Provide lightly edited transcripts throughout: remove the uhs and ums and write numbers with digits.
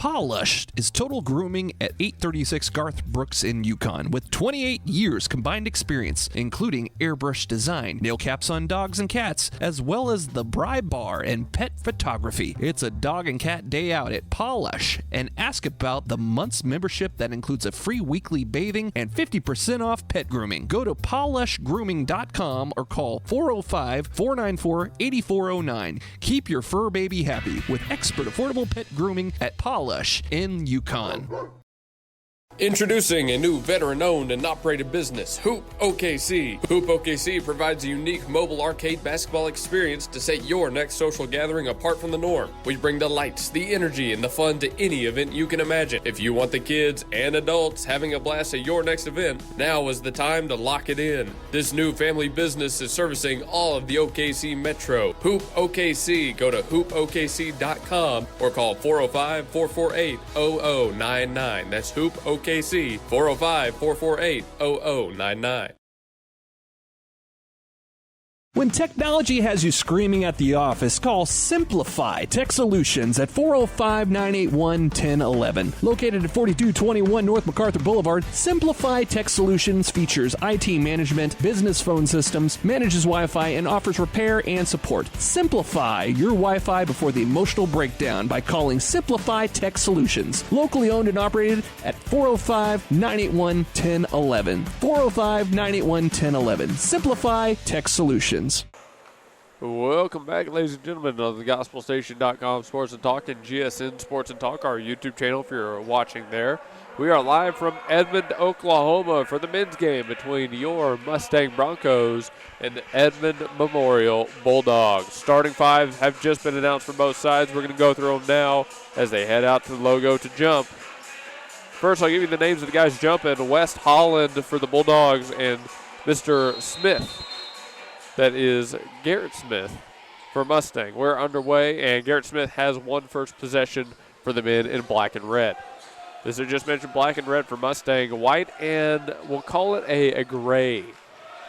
Polish is total grooming at 836 Garth Brooks in Yukon with 28 years combined experience, including airbrush design, nail caps on dogs and cats, as well as the Bri Bar and pet photography. It's a dog and cat day out at Polish, and ask about the month's membership that includes a free weekly bathing and 50% off pet grooming. Go to polishgrooming.com or call 405-494-8409. Keep your fur baby happy with expert affordable pet grooming at Polish in Yukon. Introducing a new veteran-owned and operated business, Hoop OKC. Hoop OKC provides a unique mobile arcade basketball experience to set your next social gathering apart from the norm. We bring the lights, the energy, and the fun to any event you can imagine. If you want the kids and adults having a blast at your next event, now is the time to lock it in. This new family business is servicing all of the OKC Metro. Hoop OKC. Go to hoopokc.com or call 405-448-0099. That's Hoop OKC. KC 405-448-0099. When technology has you screaming at the office, call Simplify Tech Solutions at 405-981-1011. Located at 4221 North MacArthur Boulevard, Simplify Tech Solutions features IT management, business phone systems, manages Wi-Fi, and offers repair and support. Simplify your Wi-Fi before the emotional breakdown by calling Simplify Tech Solutions. Locally owned and operated at 405-981-1011. 405-981-1011. Simplify Tech Solutions. Welcome back, ladies and gentlemen, on the GospelStation.com Sports and Talk and GSN Sports and Talk, our YouTube channel if you're watching there. We are live from Edmond, Oklahoma for the men's game between your Mustang Broncos and the Edmond Memorial Bulldogs. Starting five have just been announced for both sides. We're going to go through them now as they head out to the logo to jump. First, I'll give you the names of the guys jumping. West Holland for the Bulldogs and Mr. Smith. That is Garrett Smith for Mustang. We're underway, and Garrett Smith has one first possession for the men in black and red. This I just mentioned, black and red for Mustang, white and we'll call it a gray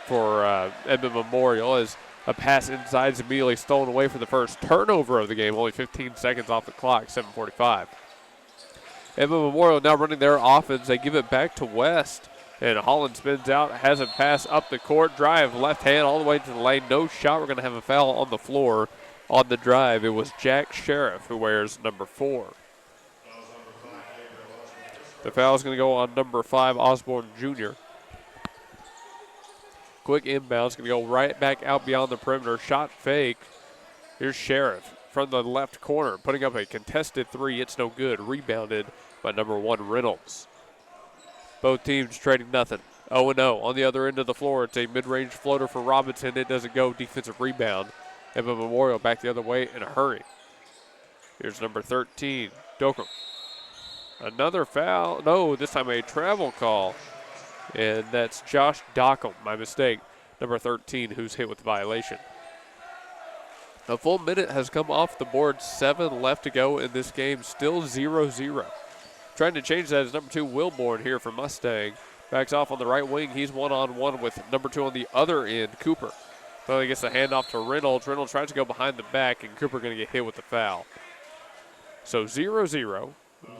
for Edmond Memorial, as a pass inside is immediately stolen away for the first turnover of the game, only 15 seconds off the clock, 7:45. Edmond Memorial now running their offense. They give it back to West. And Holland spins out, has a pass up the court, drive, left hand all the way to the lane. No shot. We're going to have a foul on the floor on the drive. It was Jack Sheriff who wears number 4. The foul is going to go on number 5, Osborne Jr. Quick inbound. Going to go right back out beyond the perimeter. Shot fake. Here's Sheriff from the left corner, putting up a contested three. It's no good. Rebounded by number 1, Reynolds. Both teams trading nothing. 0-0. On the other end of the floor, it's a mid-range floater for Robinson. It doesn't go. Defensive rebound. Edmond Memorial back the other way in a hurry. Here's number 13, Dokum. Another foul. No, this time a travel call. And that's Josh Dockham, my mistake. Number 13, who's hit with the violation. A full minute has come off the board. 7 left to go in this game. Still 0-0. Trying to change that is number 2, Wilborn here for Mustang. Backs off on the right wing. He's one-on-one with number 2 on the other end, Cooper. Finally gets the handoff to Reynolds. Reynolds tries to go behind the back, and Cooper going to get hit with the foul. So 0-0.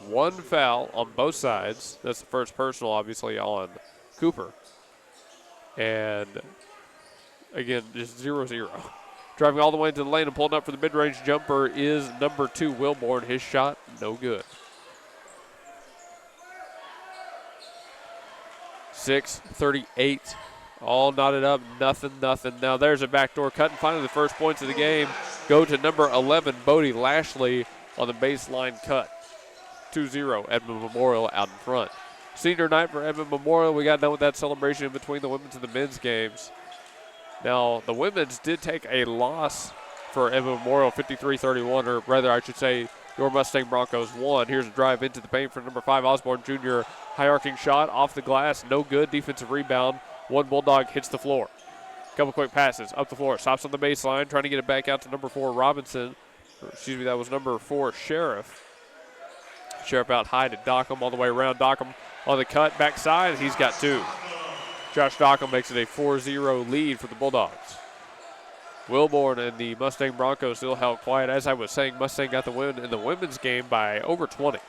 1 foul on both sides. That's the first personal, obviously, on Cooper. And, again, just 0-0. Driving all the way into the lane and pulling up for the mid-range jumper is number 2, Wilborn. His shot, no good. 6:38, all knotted up, nothing. Now there's a backdoor cut, and finally the first points of the game go to number 11, Bodie Lashley, on the baseline cut. 2-0, Edmond Memorial out in front. Senior night for Edmond Memorial. We got done with that celebration in between the women's and the men's games. Now, the women's did take a loss for Edmond Memorial, 53-31, or rather I should say your Mustang Broncos won. Here's a drive into the paint for number 5, Osborne Jr. High arcing shot off the glass, no good. Defensive rebound. 1 Bulldog hits the floor. Couple quick passes up the floor. Stops on the baseline, trying to get it back out to number 4, Robinson. Excuse me, that was number 4, Sheriff. Sheriff out high to Dockham, all the way around. Dockham on the cut, backside. He's got 2. Josh Dockham makes it a 4-0 lead for the Bulldogs. Wilborn and the Mustang Broncos still held quiet. As I was saying, Mustang got the win in the women's game by over 20.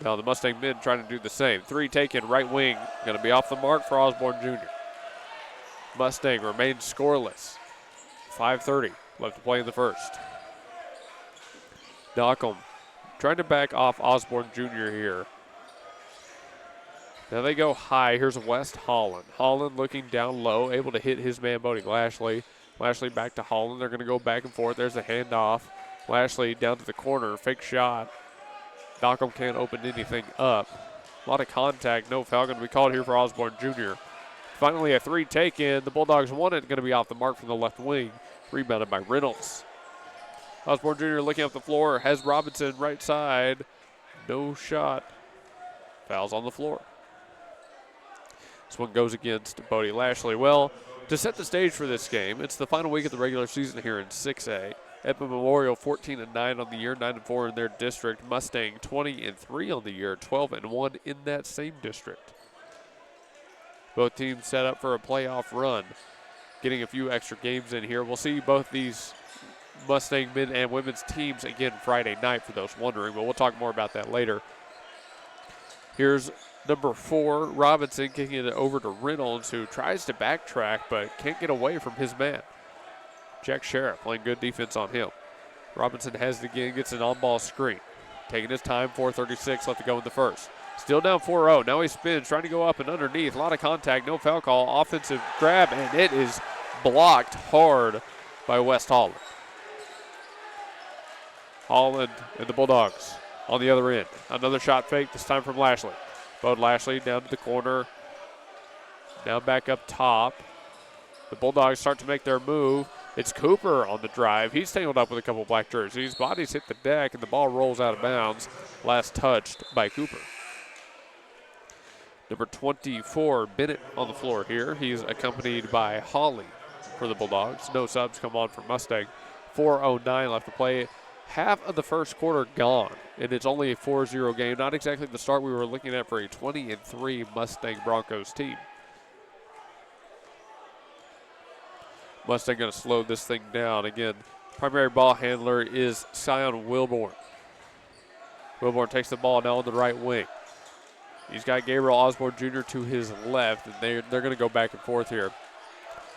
Now the Mustang men trying to do the same. Three taken, right wing, going to be off the mark for Osborne Jr. Mustang remains scoreless. 5:30 left to play in the first. Knockham trying to back off Osborne Jr. here. Now they go high. Here's West Holland. Holland looking down low, able to hit his man, Bodie Lashley. Lashley back to Holland. They're going to go back and forth. There's a handoff. Lashley down to the corner. Fake shot. Knockham can't open anything up. A lot of contact. No foul going to be called here for Osborne Jr. Finally a three taken. The Bulldogs won it. Going to be off the mark from the left wing. Rebounded by Reynolds. Osborne Jr. looking up the floor. Has Robinson right side. No shot. Fouls on the floor. This one goes against Bodie Lashley. Well, to set the stage for this game, it's the final week of the regular season here in 6A. Edmond Memorial 14-9 on the year, 9-4 in their district. Mustang 20-3 on the year, 12-1 in that same district. Both teams set up for a playoff run, getting a few extra games in here. We'll see both these Mustang men and women's teams again Friday night for those wondering, but we'll talk more about that later. Here's number 4, Robinson, kicking it over to Reynolds, who tries to backtrack but can't get away from his man. Jack Sheriff playing good defense on him. Robinson has it again, gets an on-ball screen. Taking his time, 4:36 left to go in the first. Still down 4-0. Now he spins, trying to go up and underneath. A lot of contact, no foul call. Offensive grab, and it is blocked hard by West Holland. Holland and the Bulldogs on the other end. Another shot fake, this time from Lashley. Bode Lashley down to the corner. Now back up top. The Bulldogs start to make their move. It's Cooper on the drive. He's tangled up with a couple black jerseys. Bodies hit the deck, and the ball rolls out of bounds. Last touched by Cooper. Number 24, Bennett on the floor here. He's accompanied by Hawley for the Bulldogs. No subs come on for Mustang. 4:09 left to play. Half of the first quarter gone, and it's only a 4-0 game. Not exactly the start we were looking at for a 20-3 Mustang Broncos team. Mustang going to slow this thing down. Again, primary ball handler is Sion Wilborn. Wilborn takes the ball now on the right wing. He's got Gabriel Osborne Jr. to his left, and they're going to go back and forth here.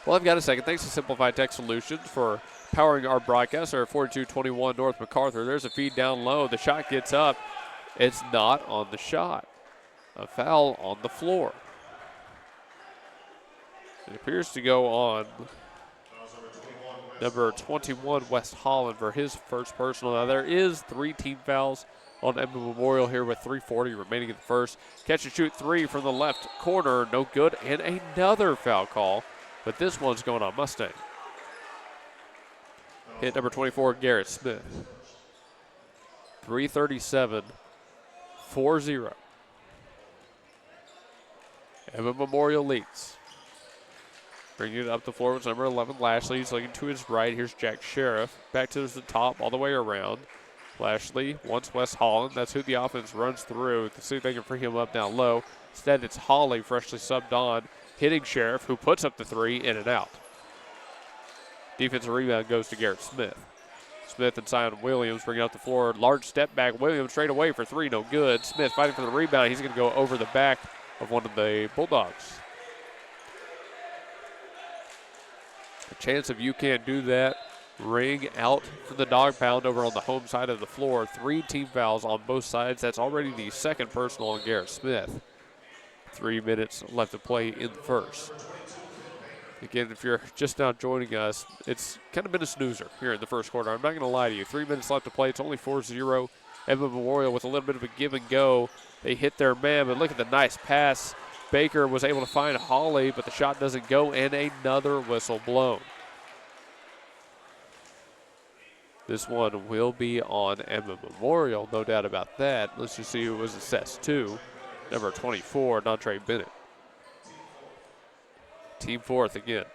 Well, I've got a second. Thanks to Simplified Tech Solutions for powering our broadcast. Our 4221 North MacArthur. There's a feed down low. The shot gets up. It's not on the shot. A foul on the floor. It appears to go on number 21, West Holland, for his first personal. Now, there is 3 team fouls on Edmond Memorial here with 3:40 remaining in the first. Catch and shoot 3 from the left corner. No good. And another foul call. But this one's going on Mustang. Hit number 24, Garrett Smith. 3:37, 4-0. Edmond Memorial leads. Bringing it up the floor with number 11, Lashley. He's looking to his right. Here's Jack Sheriff. Back to the top, all the way around. Lashley wants West Holland. That's who the offense runs through to see if they can free him up down low. Instead, it's Hawley freshly subbed on, hitting Sheriff, who puts up the 3, in and out. Defensive rebound goes to Garrett Smith. Smith and Sion Williams bringing up the floor. Large step back. Williams straight away for 3, no good. Smith fighting for the rebound. He's going to go over the back of one of the Bulldogs. A chance if you can't do that. Ring out for the dog pound over on the home side of the floor. 3 team fouls on both sides. That's already the second personal on Garrett Smith. 3 minutes left to play in the first. Again, if you're just now joining us, it's kind of been a snoozer here in the first quarter. I'm not going to lie to you. 3 minutes left to play. It's only 4-0. Edmond Memorial with a little bit of a give and go. They hit their man, but look at the nice pass. Baker was able to find Hawley, but the shot doesn't go, and another whistle blown. This one will be on Edmond Memorial, no doubt about that. Let's just see who was assessed to. Number 24, Dontre Bennett. Team fourth again.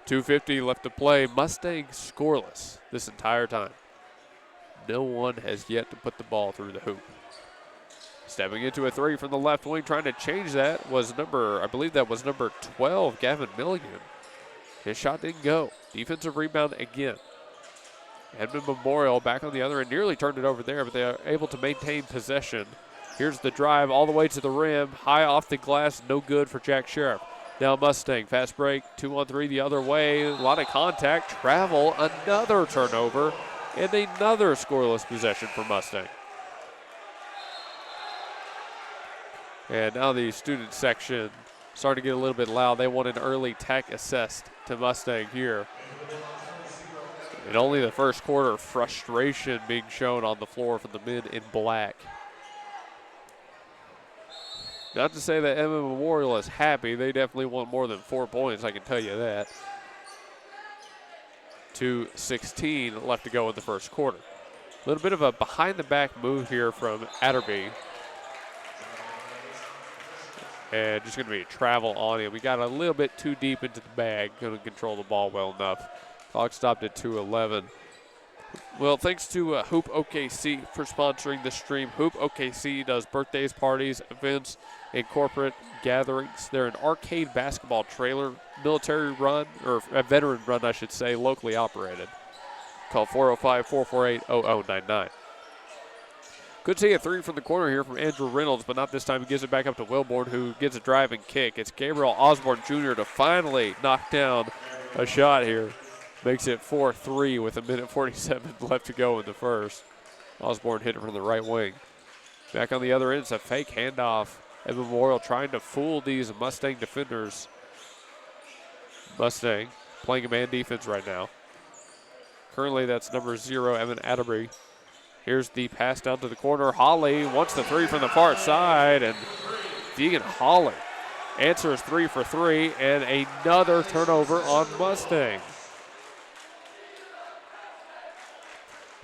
2:50 left to play. Mustang scoreless this entire time. No one has yet to put the ball through the hoop. Stepping into a 3 from the left wing, trying to change that was I believe that was number 12, Gavin Milligan. His shot didn't go. Defensive rebound again. Edmond Memorial back on the other end, nearly turned it over there, but they are able to maintain possession. Here's the drive all the way to the rim, high off the glass, no good for Jack Sheriff. Now Mustang, fast break, 2-on-3 the other way, a lot of contact, travel, another turnover, and another scoreless possession for Mustang. And now the student section starting to get a little bit loud. They want an early tech assist to Mustang here. And only the first quarter, frustration being shown on the floor for the men in black. Not to say that Edmond Memorial is happy. They definitely want more than 4 points, I can tell you that. 2:16 left to go in the first quarter. A little bit of a behind-the-back move here from Atterby. And just going to be a travel on him. We got a little bit too deep into the bag. Couldn't control the ball well enough. Clock stopped at 2:11. Well, thanks to Hoop OKC for sponsoring the stream. Hoop OKC does birthdays, parties, events, and corporate gatherings. They're an arcade basketball trailer, military run, or a veteran run, I should say, locally operated. Call 405-448-0099. Could see a three from the corner here from Andrew Reynolds, but not this time. He gives it back up to Wilborn, who gets a drive and kick. It's Gabriel Osborne Jr. to finally knock down a shot here. Makes it 4-3 with 1:47 left to go in the first. Osborne hit it from the right wing. Back on the other end, it's a fake handoff. Edmond Memorial trying to fool these Mustang defenders. Mustang playing a man defense right now. Currently, that's number 0, Evan Atterbury. Here's the pass down to the corner. Holly wants the three from the far side, and Deegan Holly answers 3 for 3, and another turnover on Mustang.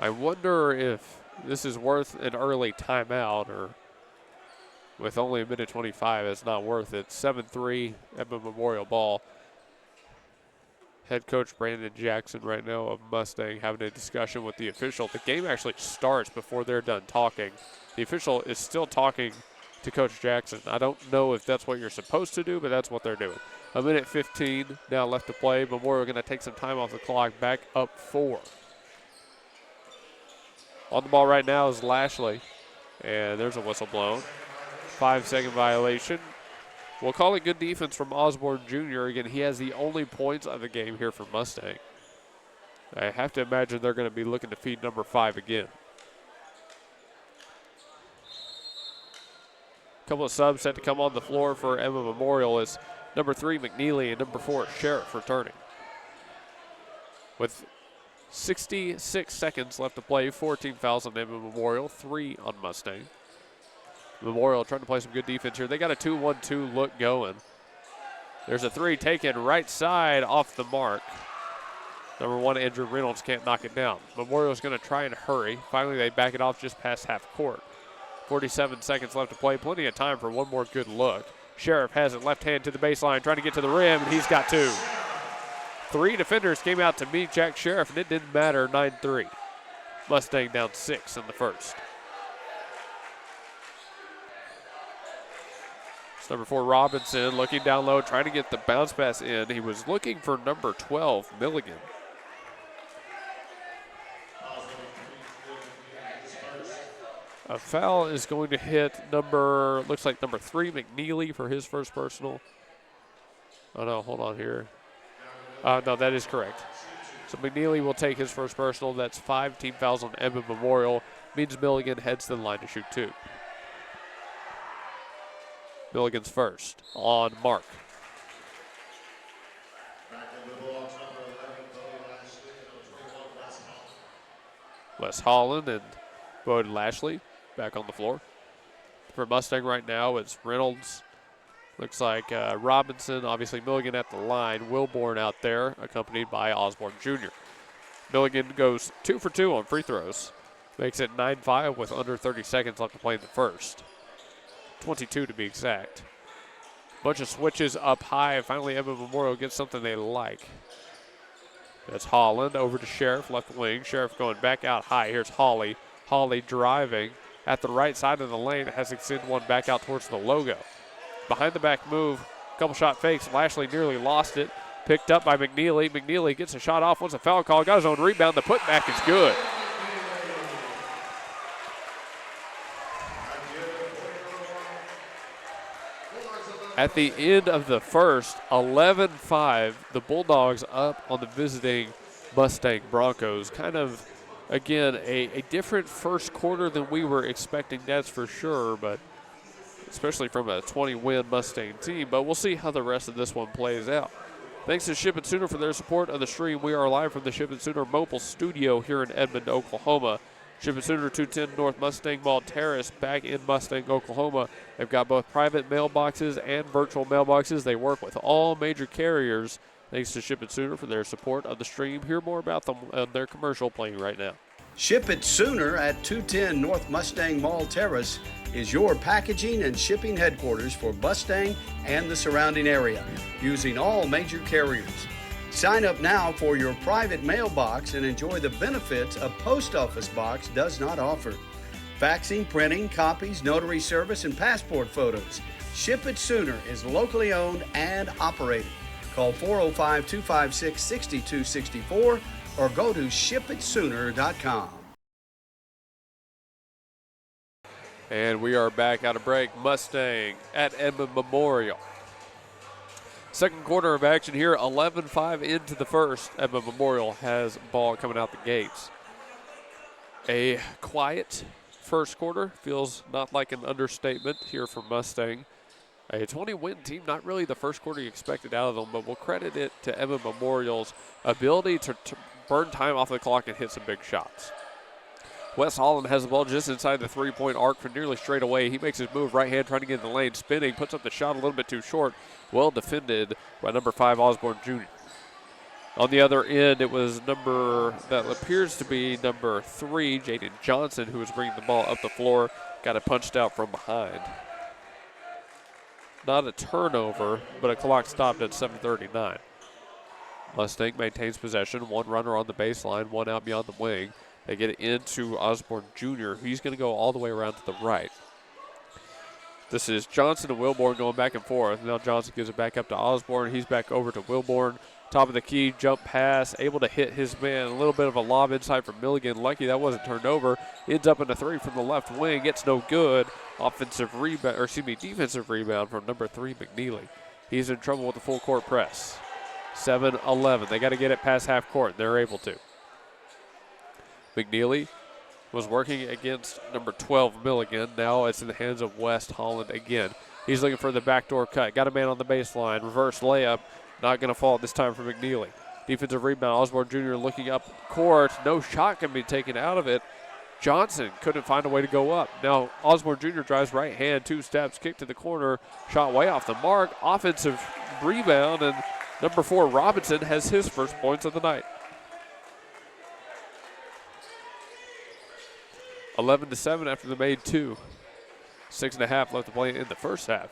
I wonder if this is worth an early timeout, or with only 1:25, it's not worth it. 7-3 Edmond Memorial ball. Head coach Brandon Jackson right now of Mustang having a discussion with the official. The game actually starts before they're done talking. The official is still talking to Coach Jackson. I don't know if that's what you're supposed to do, but that's what they're doing. 1:15 now left to play. Memorial going to take some time off the clock, back up 4. On the ball right now is Lashley, and there's a whistle blown. 5-second violation. We'll call it good defense from Osborne Jr. Again, he has the only points of the game here for Mustang. I have to imagine they're going to be looking to feed number 5 again. A couple of subs set to come on the floor for Edmond Memorial as number 3, McNeely, and number 4, Sheriff returning. With 66 seconds left to play, 14 fouls on Edmond Memorial, 3 on Mustang. Memorial trying to play some good defense here. They got a 2-1-2 look going. There's a 3 taken right side off the mark. Number 1, Andrew Reynolds can't knock it down. Memorial's going to try and hurry. Finally, they back it off just past half court. 47 seconds left to play. Plenty of time for one more good look. Sheriff has it left hand to the baseline, trying to get to the rim, and he's got 2. 3 defenders came out to meet Jack Sheriff, and it didn't matter, 9-3. Mustang down 6 in the first. It's number 4, Robinson, looking down low, trying to get the bounce pass in. He was looking for number 12, Milligan. A foul is going to hit looks like number 3, McNeely, for his first personal. Oh, no, hold on here. No, that is correct. So McNeely will take his first personal. That's 5 team fouls on Edmond Memorial. Means Milligan heads to the line to shoot 2. Milligan's first on Mark. Wes Holland and Bowden Lashley back on the floor. For Mustang right now, it's Reynolds. Looks like Robinson, obviously Milligan at the line. Wilborn out there, accompanied by Osborne Jr. Milligan goes 2 for 2 on free throws. Makes it 9-5 with under 30 seconds left to play in the first. 22 to be exact. Bunch of switches up high. Finally, Edmond Memorial gets something they like. That's Holland over to Sheriff, left wing. Sheriff going back out high. Here's Holly. Holly driving at the right side of the lane. Has to send one back out towards the logo. Behind the back move, couple shot fakes. Lashley nearly lost it. Picked up by McNeely. McNeely gets a shot off, wants a foul call, got his own rebound. The putback is good. At the end of the first, 11-5, the Bulldogs up on the visiting Mustang Broncos. Kind of, again, a different first quarter than we were expecting, that's for sure, but especially from a 20-win Mustang team. But we'll see how the rest of this one plays out. Thanks to Ship It Sooner for their support of the stream. We are live from the Ship It Sooner mobile studio here in Edmond, Oklahoma. Ship It Sooner, 210 North Mustang Mall Terrace, back in Mustang, Oklahoma. They've got both private mailboxes and virtual mailboxes. They work with all major carriers. Thanks to Ship It Sooner for their support of the stream. Hear more about them on their commercial playing right now. Ship It Sooner at 210 North Mustang Mall Terrace is your packaging and shipping headquarters for Mustang and the surrounding area, using all major carriers. Sign up now for your private mailbox and enjoy the benefits a post office box does not offer. Faxing, printing, copies, notary service, and passport photos. Ship It Sooner is locally owned and operated. Call 405-256-6264 or go to shipitsooner.com. And we are back out of break. Mustang at Edmond Memorial. Second quarter of action here, 11-5 into the first. Edmond Memorial has ball coming out the gates. A quiet first quarter, feels not like an understatement here for Mustang. A 20-win team, not really the first quarter you expected out of them, but we'll credit it to Edmond Memorial's ability to burn time off the clock and hit some big shots. Wes Holland has the ball just inside the three-point arc for nearly straight away. He makes his move right hand, trying to get in the lane, spinning, puts up the shot a little bit too short. Well defended by number 5, Osborne Jr. On the other end, it was that appears to be number 3, Jaden Johnson, who was bringing the ball up the floor. Got it punched out from behind. Not a turnover, but a clock stopped at 7:39. Mustang maintains possession. One runner on the baseline, one out beyond the wing. They get it into Osborne Jr. He's going to go all the way around to the right. This is Johnson and Wilborn going back and forth. Now Johnson gives it back up to Osborne. He's back over to Wilborn. Top of the key, jump pass, able to hit his man. A little bit of a lob inside from Milligan. Lucky that wasn't turned over. Ends up in a three from the left wing. It's no good. Defensive rebound from number 3, McNeely. He's in trouble with the full court press. 7-11. They got to get it past half court. They're able to. McNeely was working against number 12, Milligan. Now it's in the hands of West Holland again. He's looking for the backdoor cut. Got a man on the baseline. Reverse layup. Not going to fall this time for McNeely. Defensive rebound. Osborne Jr. looking up court. No shot can be taken out of it. Johnson couldn't find a way to go up. Now Osborne Jr. drives right hand, 2 steps, kick to the corner. Shot way off the mark. Offensive rebound, and number 4, Robinson, has his first points of the night. 11-7 after the made 2. 6.5 left to play in the first half.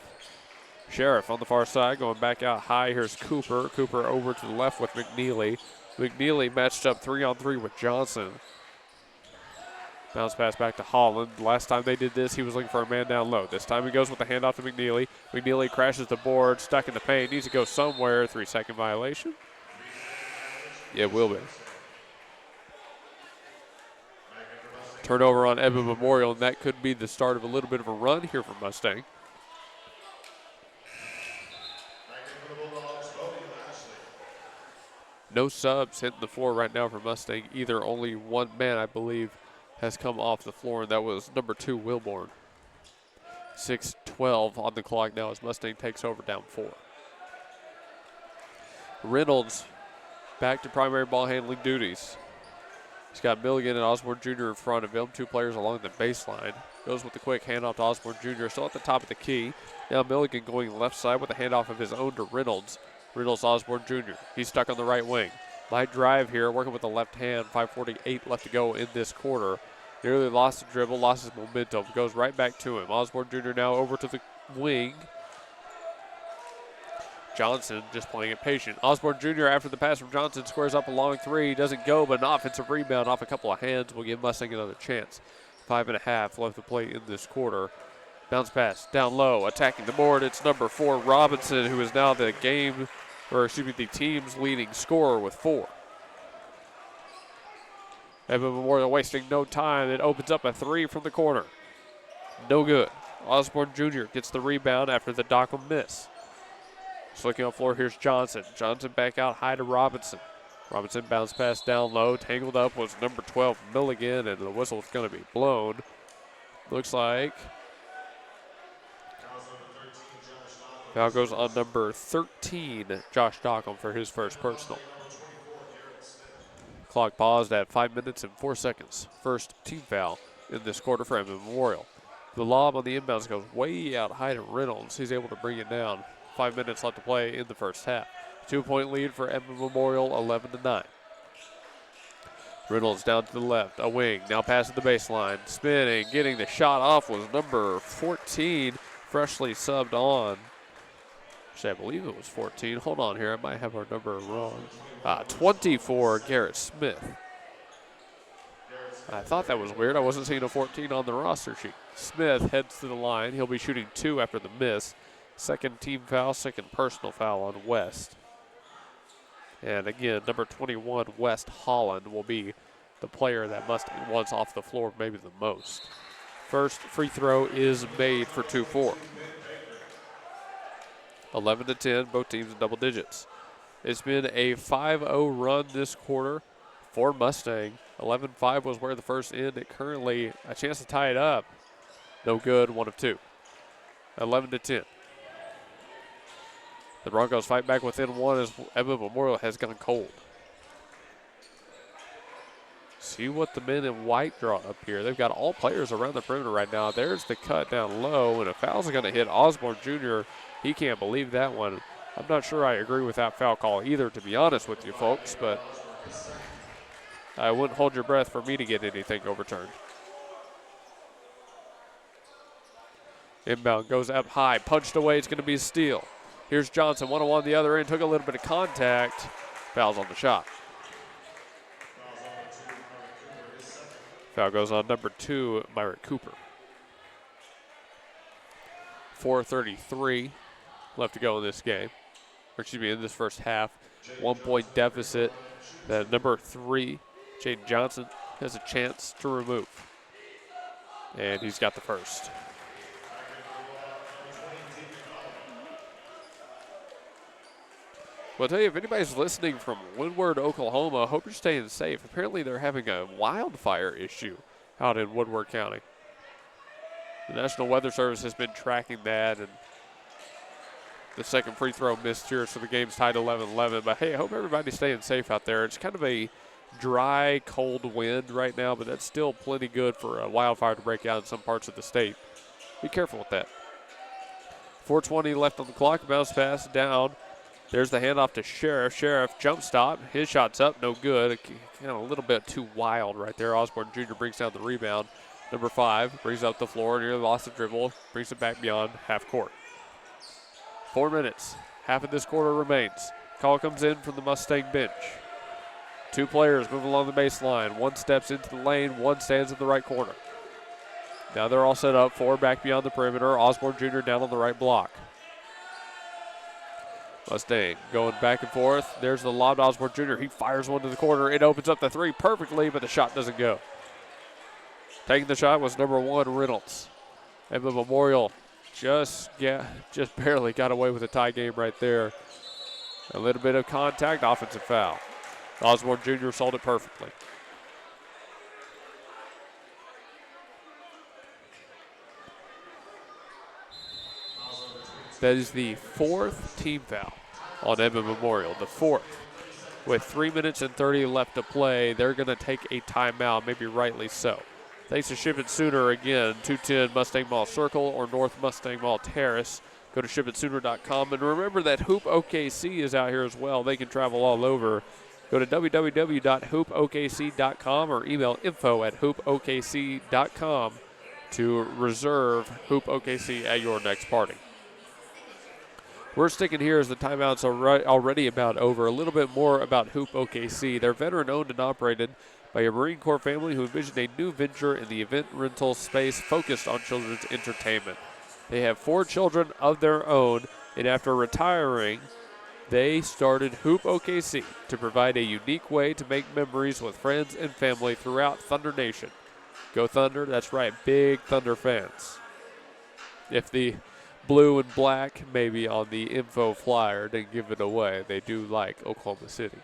Sheriff on the far side going back out high. Here's Cooper. Cooper over to the left with McNeely. McNeely matched up 3-on-3 with Johnson. Bounce pass back to Holland. Last time they did this, he was looking for a man down low. This time he goes with the handoff to McNeely. McNeely crashes the board, stuck in the paint. Needs to go somewhere. 3-second violation. It will be. Turnover on Edmond Memorial, and that could be the start of a little bit of a run here for Mustang. No subs hitting the floor right now for Mustang either. Only one man, I believe, has come off the floor, and that was number 2, Wilborn. 6:12 on the clock now as Mustang takes over down 4. Reynolds back to primary ball handling duties. He's got Milligan and Osborne Jr. in front of him, 2 players along the baseline. Goes with the quick handoff to Osborne Jr., still at the top of the key. Now Milligan going left side with a handoff of his own to Reynolds. Reynolds, Osborne Jr. He's stuck on the right wing. Might drive here, working with the left hand. 5:48 left to go in this quarter. Nearly lost the dribble, lost his momentum. Goes right back to him. Osborne Jr. now over to the wing. Johnson just playing it patient. Osborne Jr. after the pass from Johnson squares up a long 3. Doesn't go, but an offensive rebound off a couple of hands will give Mustang another chance. 5.5 left to play in this quarter. Bounce pass down low, attacking the board. It's number 4, Robinson, who is now the game the team's leading scorer with 4. Edmond Memorial wasting no time. It opens up a 3 from the corner. No good. Osborne Jr. gets the rebound after the Dockham miss. Just looking on the floor, here's Johnson. Johnson back out high to Robinson. Robinson bounce pass down low. Tangled up was number 12, Milligan, and the whistle's going to be blown. Looks like foul goes on number 13, Josh Dockham, for his first personal. Clock paused at 5 minutes and 4 seconds. First team foul in this quarter for Edmond Memorial. The lob on the inbounds goes way out high to Reynolds. He's able to bring it down. 5 minutes left to play in the first half. 2-point lead for Edmond Memorial, 11-9. Reynolds down to the left, a wing, now passing the baseline. Spinning, getting the shot off was number 14, freshly subbed on. Actually, I believe it was 14. Hold on here, I might have our number wrong. 24, Garrett Smith. I thought that was weird. I wasn't seeing a 14 on the roster sheet. Smith heads to the line. He'll be shooting 2 after the miss. Second team foul, second personal foul on West. And again, number 21, West Holland, will be the player that Mustang wants off the floor maybe the most. First free throw is made for 2-4. 11-10, both teams in double digits. It's been a 5-0 run this quarter for Mustang. 11-5 was where the first ended. Currently a chance to tie it up. No good, 1 of 2. 11-10. The Broncos fight back within 1 as Edmond Memorial has gone cold. See what the men in white draw up here. They've got all players around the perimeter right now. There's the cut down low, and a foul's going to hit Osborne Jr. He can't believe that one. I'm not sure I agree with that foul call either, to be honest with you folks, but I wouldn't hold your breath for me to get anything overturned. Inbound goes up high, punched away. It's going to be a steal. Here's Johnson, one-on-one the other end, took a little bit of contact. Fouls on the shot. Foul goes on number 2, Myrick Cooper. 4:33 left to go in this game. Or excuse me, in this first half. 1-point deficit that number 3, Jaden Johnson, has a chance to remove. And he's got the first. Well, I'll tell you, if anybody's listening from Windward, Oklahoma, I hope you're staying safe. Apparently they're having a wildfire issue out in Woodward County. The National Weather Service has been tracking that, and the second free throw missed here, so the game's tied 11-11. But, hey, I hope everybody's staying safe out there. It's kind of a dry, cold wind right now, but that's still plenty good for a wildfire to break out in some parts of the state. Be careful with that. 4:20 left on the clock. Bounce pass down. There's the handoff to Sheriff. Sheriff jump stop. His shot's up, no good. Kind of a little bit too wild right there. Osborne Jr. brings down the rebound. Number 5 brings up the floor, nearly lost the dribble, brings it back beyond half court. 4 minutes. Half of this quarter remains. Call comes in from the Mustang bench. 2 players move along the baseline. 1 steps into the lane, 1 stands in the right corner. Now they're all set up. 4 back beyond the perimeter. Osborne Jr. down on the right block. Mustang going back and forth. There's the lob to Osborne Jr. He fires one to the corner. It opens up the 3 perfectly, but the shot doesn't go. Taking the shot was number 1, Reynolds. Edmond Memorial just barely got away with a tie game right there. A little bit of contact, offensive foul. Osborne Jr. sold it perfectly. That is the 4th team foul on Edmond Memorial, the 4th. With 3 minutes and 30 left to play, they're going to take a timeout, maybe rightly so. Thanks to Ship It Sooner again, 210 Mustang Mall Circle or North Mustang Mall Terrace. Go to shipitsooner.com. And remember that Hoop OKC is out here as well. They can travel all over. Go to www.hoopokc.com or email info@hoopokc.com to reserve Hoop OKC at your next party. We're sticking here as the timeout's already about over. A little bit more about Hoop OKC. They're veteran-owned and operated by a Marine Corps family who envisioned a new venture in the event rental space focused on children's entertainment. They have 4 children of their own, and after retiring They started Hoop OKC to provide a unique way to make memories with friends and family throughout Thunder Nation. Go Thunder, that's right, big Thunder fans. If the blue and black maybe on the info flyer didn't give it away, they do like Oklahoma City.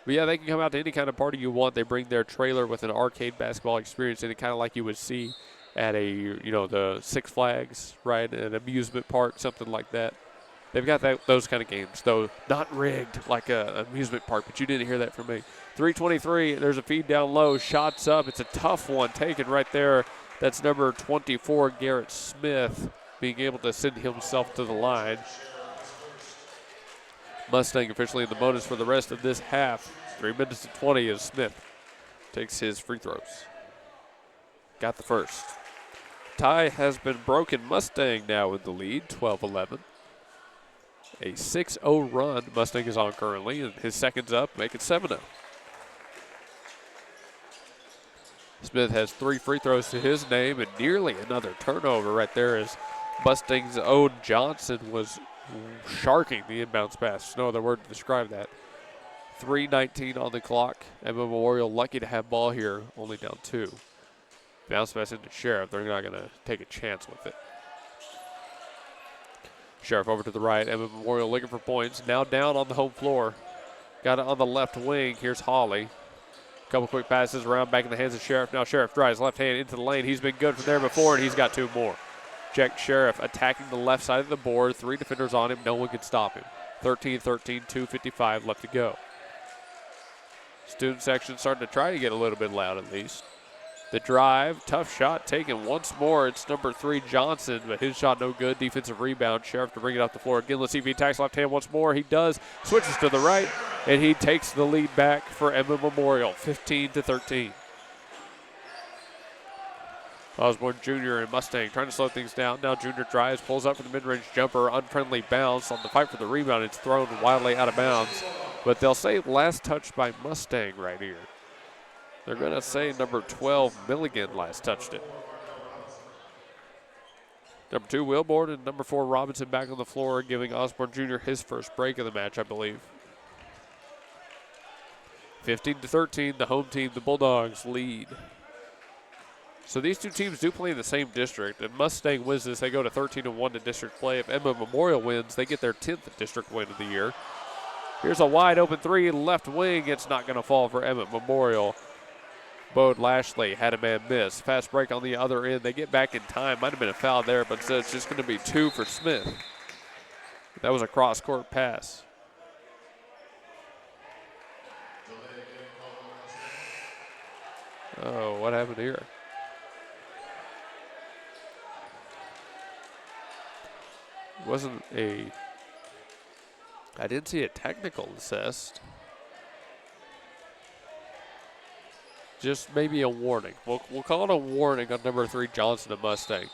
But yeah, they can come out to any kind of party you want. They bring their trailer with an arcade basketball experience in it, kind of like you would see at the Six Flags, right, an amusement park, something like that. They've got those kind of games, though not rigged like an amusement park, but you didn't hear that from me. 3:23, there's a feed down low, shots up. It's a tough one taken right there. That's number 24, Garrett Smith, being able to send himself to the line. Mustang officially in the bonus for the rest of this half. 3 minutes and 20 as Smith takes his free throws. Got the first. Tie has been broken. Mustang now in the lead, 12-11. A 6-0 run Mustang is on currently, and his second's up, make it 7-0. Smith has 3 free throws to his name and nearly another turnover right there as Mustang's own Johnson was sharking the inbounds pass. There's no other word to describe that. 3:19 on the clock. Edmond Memorial lucky to have ball here, only down 2. Bounce pass into Sheriff. They're not going to take a chance with it. Sheriff over to the right. Edmond Memorial looking for points. Now down on the home floor. Got it on the left wing. Here's Hawley. Couple quick passes around back in the hands of Sheriff. Now Sheriff drives left hand into the lane. He's been good from there before, and he's got 2 more. Jack Sheriff attacking the left side of the board. 3 defenders on him. No one can stop him. 13-13, 2:55 left to go. Student section starting to try to get a little bit loud at least. The drive, tough shot taken once more. It's number 3, Johnson, but his shot no good. Defensive rebound. Sheriff to bring it off the floor again. Let's see if he attacks left hand once more. He does. Switches to the right, and he takes the lead back for Edmond Memorial, 15-13. Osborne Jr. and Mustang trying to slow things down. Now Jr. drives, pulls up for the mid-range jumper. Unfriendly bounce on the fight for the rebound. It's thrown wildly out of bounds. But they'll say last touch by Mustang right here. They're going to say number 12, Milligan, last touched it. Number 2, Wilborn, and number 4, Robinson back on the floor, giving Osborne Jr. his first break of the match, I believe. 15-13, the home team, the Bulldogs, lead. So these two teams do play in the same district, and Mustang wins this. They go to 13-1 in district play. If Edmond Memorial wins, they get their 10th district win of the year. Here's a wide open 3, left wing. It's not going to fall for Edmond Memorial. Bode Lashley had a man miss. Fast break on the other end. They get back in time. Might have been a foul there, but it's just going to be 2 for Smith. That was a cross-court pass. Oh, what happened here? I didn't see a technical assessed. Just maybe a warning. We'll call it a warning on number 3, Johnson of Mustang.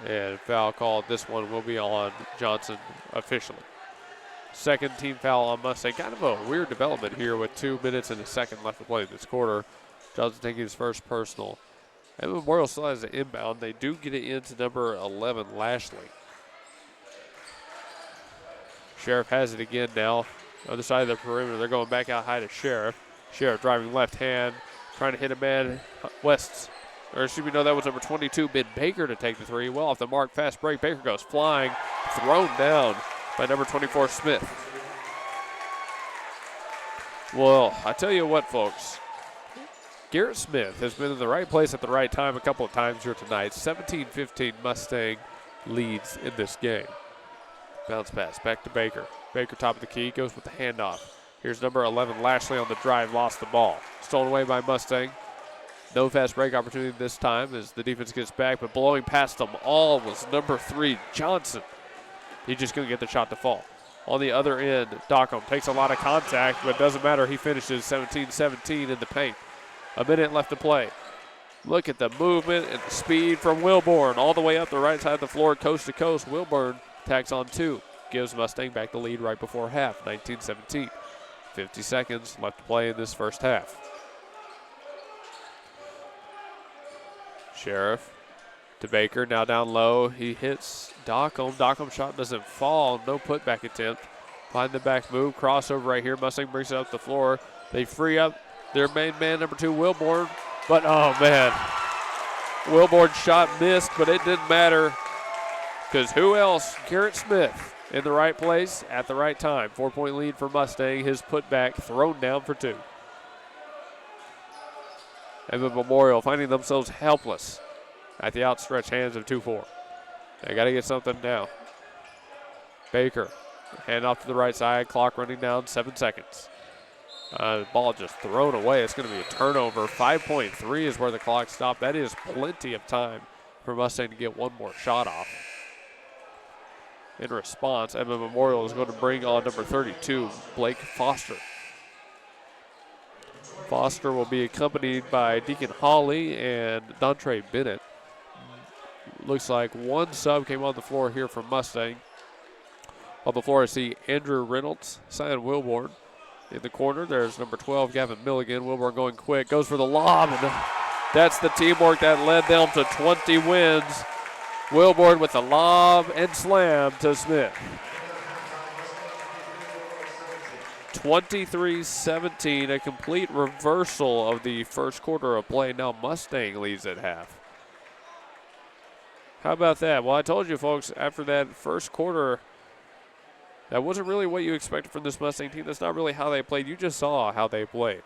And foul call. This one will be on Johnson officially. Second team foul on Mustang. Kind of a weird development here with 2 minutes and a second left to play in this quarter. Johnson taking his first personal. And Memorial still has an inbound. They do get it into number 11, Lashley. Sheriff has it again now. Other side of the perimeter. They're going back out high to Sheriff. Sheriff driving left hand, trying to hit a man. That was number 22, Ben Baker to take the 3. Well off the mark, fast break. Baker goes flying, thrown down by number 24, Smith. Well, I tell you what, folks. Garrett Smith has been in the right place at the right time a couple of times here tonight. 17-15 Mustang leads in this game. Bounce pass back to Baker. Baker top of the key, goes with the handoff. Here's number 11, Lashley on the drive, lost the ball. Stolen away by Mustang. No fast break opportunity this time as the defense gets back, but blowing past them all was number 3, Johnson. He just couldn't get the shot to fall. On the other end, Dockham takes a lot of contact, but it doesn't matter. He finishes 17-17 in the paint. A minute left to play. Look at the movement and the speed from Wilborn all the way up the right side of the floor, coast to coast. Wilborn tacks on 2. Gives Mustang back the lead right before half, 19-17. 50 seconds left to play in this first half. Sheriff to Baker, now down low. He hits Dockham. Dockham shot doesn't fall. No putback attempt. Behind the back move. Crossover right here. Mustang brings it up the floor. They free up their main man, number 2, Wilborn. But, oh, man. Wilborn's shot missed, but it didn't matter because who else? Garrett Smith in the right place at the right time. 4-point lead for Mustang. His putback thrown down for 2. Edmond Memorial finding themselves helpless at the outstretched hands of 2-4. They got to get something now. Baker, hand off to the right side. Clock running down, 7 seconds. Ball just thrown away. It's going to be a turnover. 5.3 is where the clock stopped. That is plenty of time for Mustang to get one more shot off. In response, Edmond Memorial is going to bring on number 32, Blake Foster. Foster will be accompanied by Deacon Hawley and Dontre Bennett. Looks like one sub came on the floor here from Mustang. On the floor, I see Andrew Reynolds, Sion Wilborn. In the corner, there's number 12, Gavin Milligan. Wilborn going quick, goes for the lob, and that's the teamwork that led them to 20 wins. Wilborn with the lob and slam to Smith. 23-17, a complete reversal of the first quarter of play. Now Mustang leads at half. How about that? Well, I told you, folks, after that first quarter, that wasn't really what you expected from this Mustang team. That's not really how they played. You just saw how they played.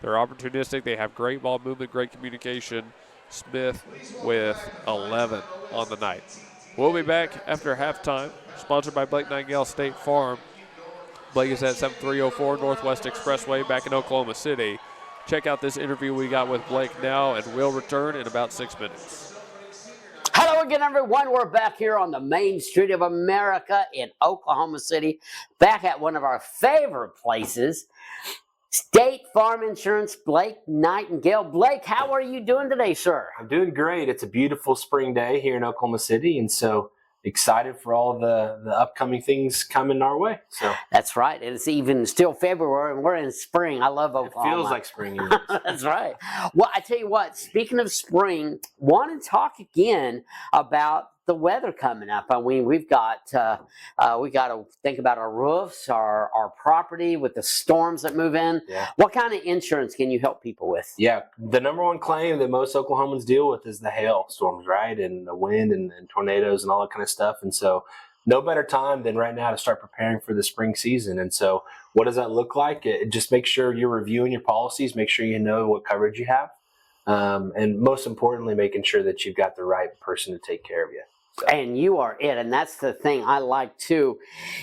They're opportunistic. They have great ball movement, great communication. Smith with 11 on the night. We'll be back after halftime. Sponsored by Blake Nightingale State Farm. Blake is at 7304 Northwest Expressway back in Oklahoma City. Check out this interview we got with Blake now, and we'll return in about 6 minutes. Hello again, everyone. We're back here on the main street of America in Oklahoma City, back at one of our favorite places, State Farm Insurance, Blake Nightingale. Blake, how are you doing today, sir? I'm doing great. It's a beautiful spring day here in Oklahoma City, and so excited for all the upcoming things coming our way. So that's right. It's even still February, and we're in spring. I love Oklahoma. It feels like spring. That's right. Well, I tell you what, speaking of spring, want to talk again about the weather coming up. I mean, we got to think about our roofs, our property with the storms that move in. Yeah. What kind of insurance can you help people with? Yeah, the number one claim that most Oklahomans deal with is the hail storms, right? And the wind and tornadoes and all that kind of stuff. And so no better time than right now to start preparing for the spring season. And so what does that look like? Just make sure you're reviewing your policies, make sure you know what coverage you have. And most importantly, making sure that you've got the right person to take care of you. And you are it. And that's the thing I like too,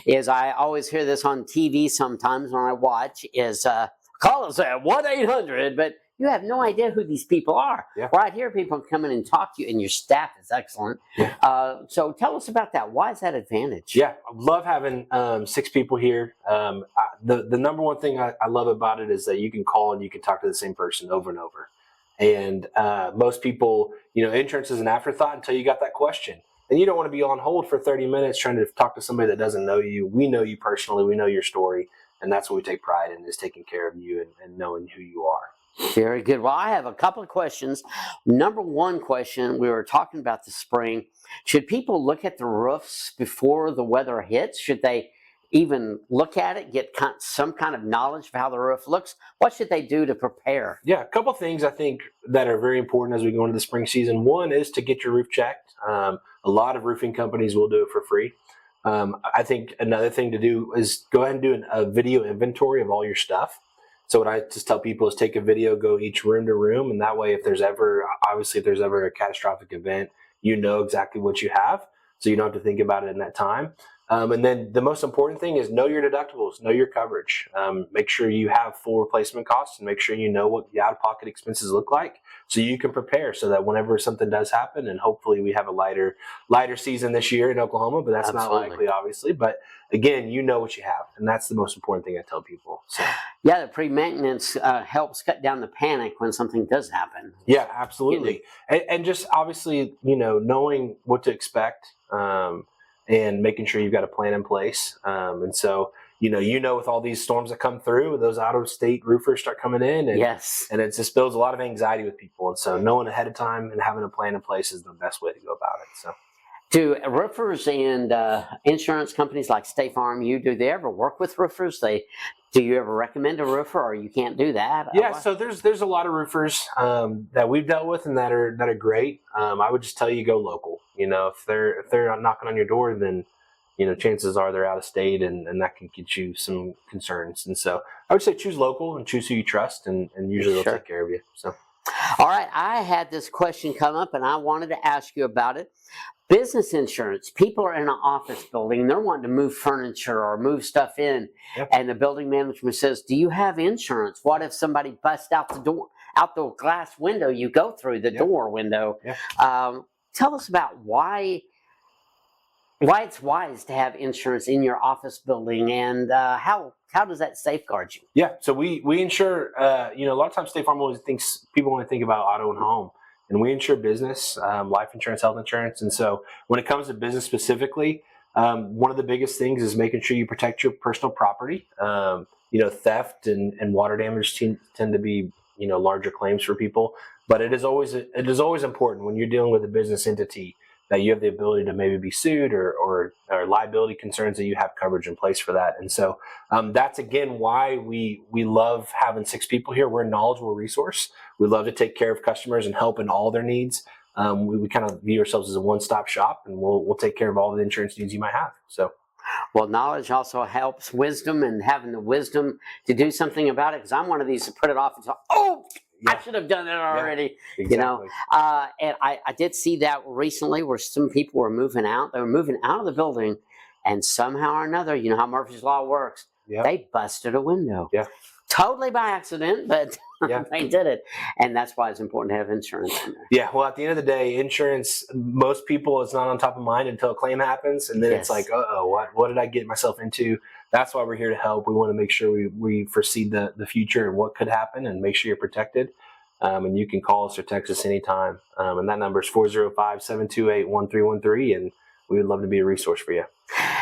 is I always hear this on TV sometimes when I watch, is call us at 1-800, but you have no idea who these people are. Yeah. Right here, people come in and talk to you, and your staff is excellent. Yeah. So tell us about that. Why is that advantage? Yeah, I love having 6 people here. The number one thing I love about it is that you can call and you can talk to the same person over and over. And most people, insurance is an afterthought until you got that question. And you don't want to be on hold for 30 minutes trying to talk to somebody that doesn't know you. We know you personally. We know your story. And that's what we take pride in, is taking care of you and knowing who you are. Very good. Well, I have a couple of questions. Number one question, we were talking about the spring. Should people look at the roofs before the weather hits? Should they even look at it, get some kind of knowledge of how the roof looks? What should they do to prepare? Yeah, a couple things I think that are very important as we go into the spring season. One is to get your roof checked. A lot of roofing companies will do it for free. I think another thing to do is go ahead and do a video inventory of all your stuff. So what I just tell people is take a video, go each room to room, and that way if there's ever a catastrophic event, you know exactly what you have, so you don't have to think about it in that time. And then the most important thing is know your deductibles, know your coverage. Make sure you have full replacement costs, and make sure you know what the out-of-pocket expenses look like, so you can prepare so that whenever something does happen, and hopefully we have a lighter season this year in Oklahoma, but that's Absolutely. not likely, obviously. But again, you know what you have, and that's the most important thing I tell people. So. Yeah, the pre-maintenance helps cut down the panic when something does happen. Yeah, absolutely. And just obviously, knowing what to expect, and making sure you've got a plan in place. And so, with all these storms that come through, those out-of-state roofers start coming in. And, yes. And it just builds a lot of anxiety with people. And so knowing ahead of time and having a plan in place is the best way to go about it. So Do roofers and insurance companies like State Farm, do they ever work with roofers? Do you ever recommend a roofer, or you can't do that? Yeah, so there's a lot of roofers that we've dealt with and that are great. I would just tell you go local. If they're knocking on your door, then chances are they're out of state, and that can get you some concerns. And so I would say choose local and choose who you trust, and usually they'll take care of you. So. All right, I had this question come up, and I wanted to ask you about it. Business insurance. People are in an office building. They're wanting to move furniture or move stuff in, Yep. and the building management says, "Do you have insurance? What if somebody busts out the door, out the glass window you go through, the door window?" Yep. Tell us about why it's wise to have insurance in your office building, and how does that safeguard you? Yeah, so we insure. A lot of times State Farm always thinks people only think about auto and home, and we insure business, life insurance, health insurance. And so when it comes to business specifically, one of the biggest things is making sure you protect your personal property. Theft and water damage tend to be larger claims for people, but it is always important when you're dealing with a business entity that you have the ability to maybe be sued or liability concerns, that you have coverage in place for that. And so that's, again, why we love having 6 people here. We're a knowledgeable resource. We love to take care of customers and help in all their needs. We kind of view ourselves as a one-stop shop, and we'll take care of all the insurance needs you might have. So. Well, knowledge also helps wisdom, and having the wisdom to do something about it, because I'm one of these to put it off and say, I should have done it already. Yeah, exactly. And I did see that recently where some people were moving out. They were moving out of the building, and somehow or another, you know how Murphy's Law works, they busted a window. Yeah. Totally by accident, but they did it. And that's why it's important to have insurance in there. Yeah, well, at the end of the day, insurance, most people, it's not on top of mind until a claim happens. And then it's like, what did I get myself into? That's why we're here to help. We want to make sure we foresee the future and what could happen, and make sure you're protected. And you can call us or text us anytime. And that number is 405-728-1313. And we would love to be a resource for you.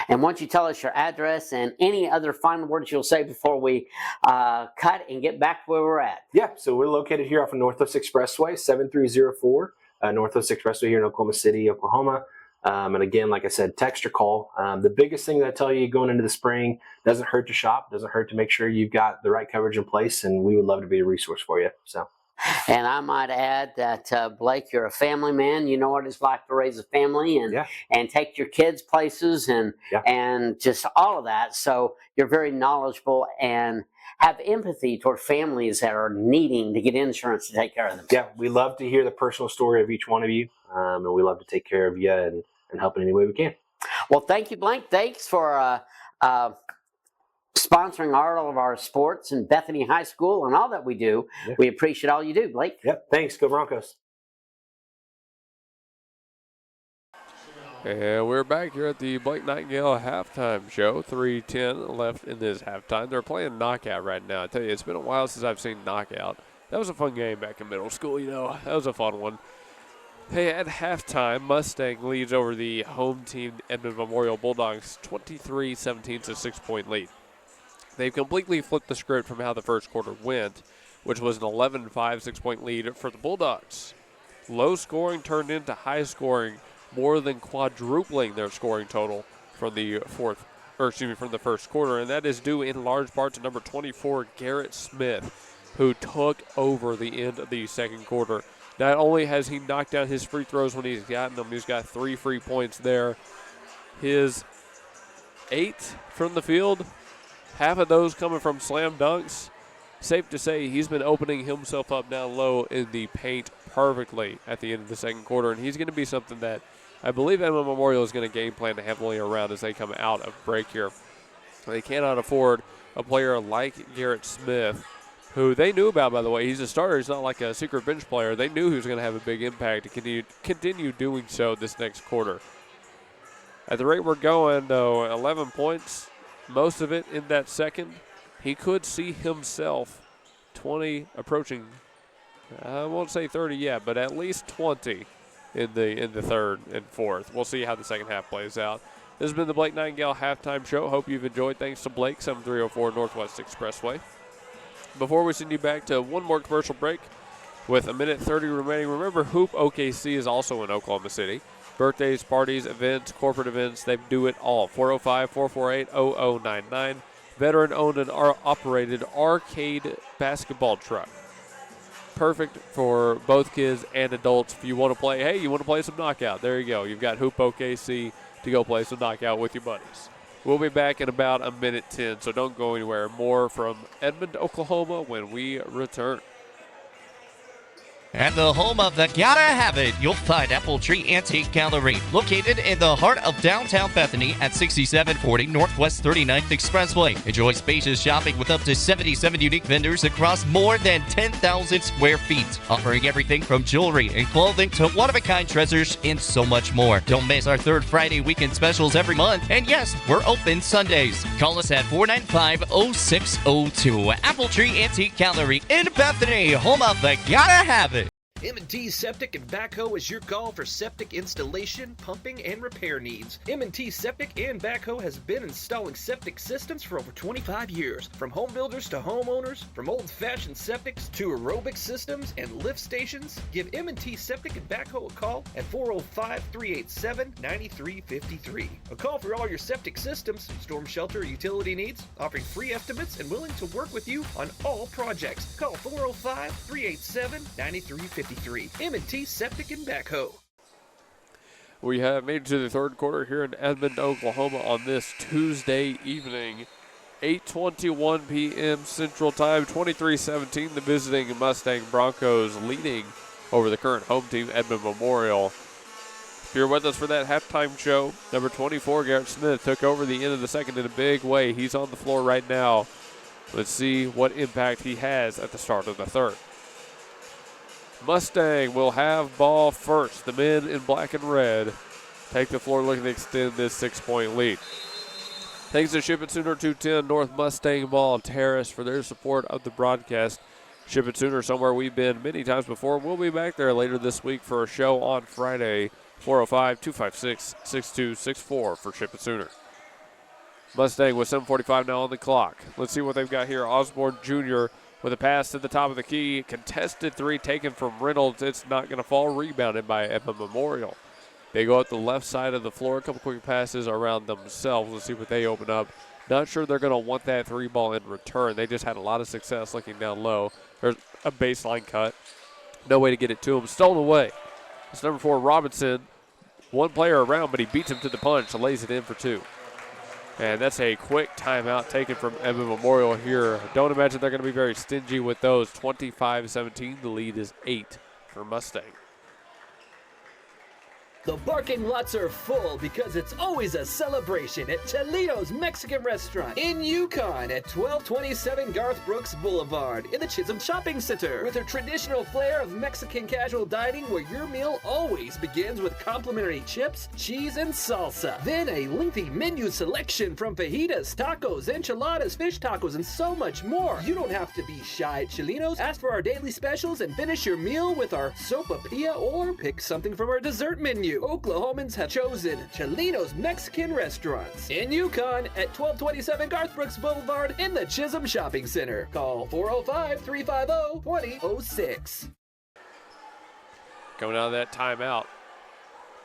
And once you tell us your address and any other final words you'll say before we cut and get back where we're at. Yeah, so we're located here off of Northwest Expressway, 7304, Northwest Expressway here in Oklahoma City, Oklahoma. And again, like I said, text or call. The biggest thing that I tell you going into the spring, doesn't hurt to shop, doesn't hurt to make sure you've got the right coverage in place, and we would love to be a resource for you. So. And I might add that, Blake, you're a family man. You know what it's like to raise a family and take your kids places and just all of that. So you're very knowledgeable and have empathy toward families that are needing to get insurance to take care of them. Yeah, we love to hear the personal story of each one of you, and we love to take care of you and help in any way we can. Well, thank you, Blake. Thanks for sponsoring all of our sports in Bethany High School and all that we do. Yeah. We appreciate all you do, Blake. Yep. Thanks. Go Broncos. And we're back here at the Blake Nightingale halftime show. 3:10 left in this halftime. They're playing knockout right now. I tell you, it's been a while since I've seen knockout. That was a fun game back in middle school, That was a fun one. Hey, at halftime, Mustang leads over the home team, Edmond Memorial Bulldogs, 23-17. It's a 6-point lead. They've completely flipped the script from how the first quarter went, which was an 11-5 6-point lead for the Bulldogs. Low scoring turned into high scoring, more than quadrupling their scoring total from the first quarter, and that is due in large part to number 24, Garrett Smith, who took over the end of the second quarter. Not only has he knocked down his free throws when he's gotten them, he's got 3 free points there. His 8 from the field, half of those coming from slam dunks. Safe to say he's been opening himself up down low in the paint perfectly at the end of the second quarter, and he's going to be something that I believe Edmond Memorial is going to game plan heavily around as they come out of break here. They cannot afford a player like Garrett Smith, who they knew about, by the way. He's a starter. He's not like a secret bench player. They knew he was going to have a big impact to continue doing so this next quarter. At the rate we're going, though, 11 points, most of it in that second. He could see himself 20 approaching, I won't say 30 yet, but at least 20 in the third and fourth. We'll see how the second half plays out. This has been the Blake Nightingale halftime show. Hope you've enjoyed. Thanks to Blake, 7304 Northwest Expressway. Before we send you back to one more commercial break with 1:30 remaining, remember Hoop OKC is also in Oklahoma City. Birthdays, parties, events, corporate events, they do it all. 405-448-0099. Veteran-owned and operated arcade basketball truck. Perfect for both kids and adults. If you want to play, hey, you want to play some knockout, there you go. You've got Hoop OKC to go play some knockout with your buddies. We'll be back in about a minute 10, so don't go anywhere. More from Edmond, Oklahoma when we return. At the home of the Gotta Have It, you'll find Apple Tree Antique Gallery, located in the heart of downtown Bethany at 6740 Northwest 39th Expressway. Enjoy spacious shopping with up to 77 unique vendors across more than 10,000 square feet, offering everything from jewelry and clothing to one-of-a-kind treasures and so much more. Don't miss our third Friday weekend specials every month, and yes, we're open Sundays. Call us at 495-0602. Apple Tree Antique Gallery in Bethany, home of the Gotta Have It. M&T Septic and Backhoe is your call for septic installation, pumping, and repair needs. M&T Septic and Backhoe has been installing septic systems for over 25 years. From home builders to homeowners, from old-fashioned septics to aerobic systems and lift stations, give M&T Septic and Backhoe a call at 405-387-9353. A call for all your septic systems, storm shelter, or utility needs, offering free estimates and willing to work with you on all projects. Call 405-387-9353. M&T Septic and Backhoe. We have made it to the third quarter here in Edmond, Oklahoma on this Tuesday evening. 8:21 p.m. Central Time, 23-17. The visiting Mustang Broncos leading over the current home team, Edmond Memorial. If you're with us for that halftime show, number 24, Garrett Smith, took over the end of the second in a big way. He's on the floor right now. Let's see what impact he has at the start of the third. Mustang will have ball first. The men in black and red take the floor looking to extend this 6-point lead. Thanks to Ship It Sooner 210 North Mustang Mall Terrace for their support of the broadcast. Ship It Sooner, somewhere we've been many times before. We'll be back there later this week for a show on Friday, 405-256-6264 for Ship It Sooner. Mustang with 7:45 now on the clock. Let's see what they've got here. Osborne Jr. with a pass to the top of the key. Contested three taken from Reynolds. It's not going to fall. Rebounded by Edmond Memorial. They go up the left side of the floor. A couple quick passes around themselves. Let's see what they open up. Not sure they're going to want that three ball in return. They just had a lot of success looking down low. There's a baseline cut. No way to get it to him. Stolen away. It's number 4, Robinson. One player around, but he beats him to the punch. Lays it in for 2. And that's a quick timeout taken from Edmond Memorial here. Don't imagine they're going to be very stingy with those. 25-17. The lead is 8 for Mustang. The parking lots are full because it's always a celebration at Chelito's Mexican Restaurant in Yukon at 1227 Garth Brooks Boulevard in the Chisholm Shopping Center. With a traditional flair of Mexican casual dining where your meal always begins with complimentary chips, cheese, and salsa. Then a lengthy menu selection from fajitas, tacos, enchiladas, fish tacos, and so much more. You don't have to be shy at Chelito's. Ask for our daily specials and finish your meal with our sopapilla or pick something from our dessert menu. Oklahomans have chosen Chelito's Mexican Restaurants in Yukon at 1227 Garth Brooks Boulevard in the Chisholm Shopping Center. Call 405-350-2006. Coming out of that timeout.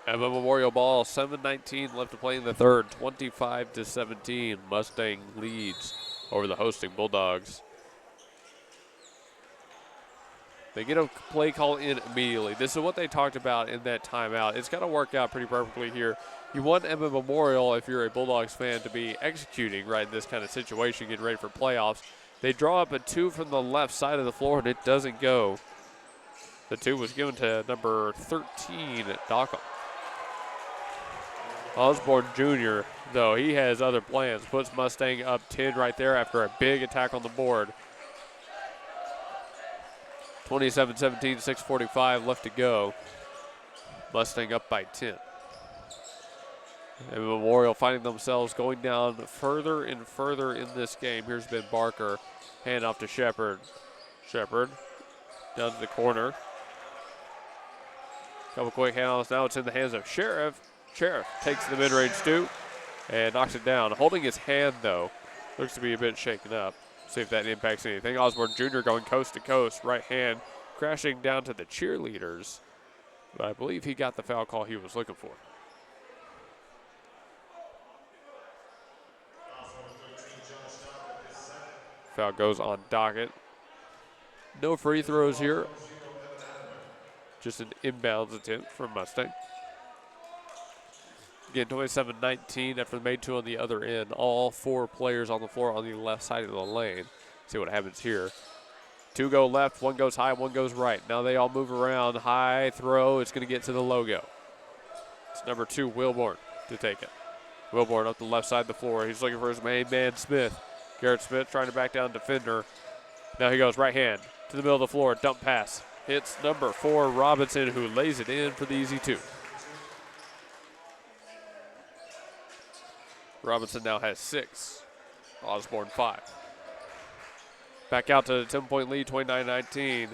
Edmond Memorial ball, 7:19 left to play in the third. 25-17. Mustang leads over the hosting Bulldogs. They get a play call in immediately. This is what they talked about in that timeout. It's got to work out pretty perfectly here. You want Edmond Memorial, if you're a Bulldogs fan, to be executing right in this kind of situation, getting ready for playoffs. They draw up a 2 from the left side of the floor, and it doesn't go. The 2 was given to number 13, Dockham. Osborne Jr., though, he has other plans. Puts Mustang up 10 right there after a big attack on the board. 27-17, 6:45 left to go. Mustang up by 10. And Memorial finding themselves going down further and further in this game. Here's Ben Barker. Hand off to Shepard. Shepard down to the corner. Couple quick handoffs. Now it's in the hands of Sheriff. Sheriff takes the mid-range stoop and knocks it down. Holding his hand, though. Looks to be a bit shaken up. See if that impacts anything. Osborne Jr. going coast to coast. Right hand crashing down to the cheerleaders. But I believe he got the foul call he was looking for. Foul goes on Dockett. No free throws here. Just an inbounds attempt from Mustang. Again, 27-19 after they made two on the other end. All four players on the floor on the left side of the lane. See what happens here. Two go left, one goes high, one goes right. Now they all move around. High throw, it's going to get to the logo. It's number 2, Wilborn, to take it. Wilborn up the left side of the floor. He's looking for his main man, Smith. Garrett Smith trying to back down defender. Now he goes right hand to the middle of the floor. Dump pass. Hits number 4, Robinson, who lays it in for the easy 2. Robinson now has 6. Osborne 5. Back out to the 10-point lead, 29-19.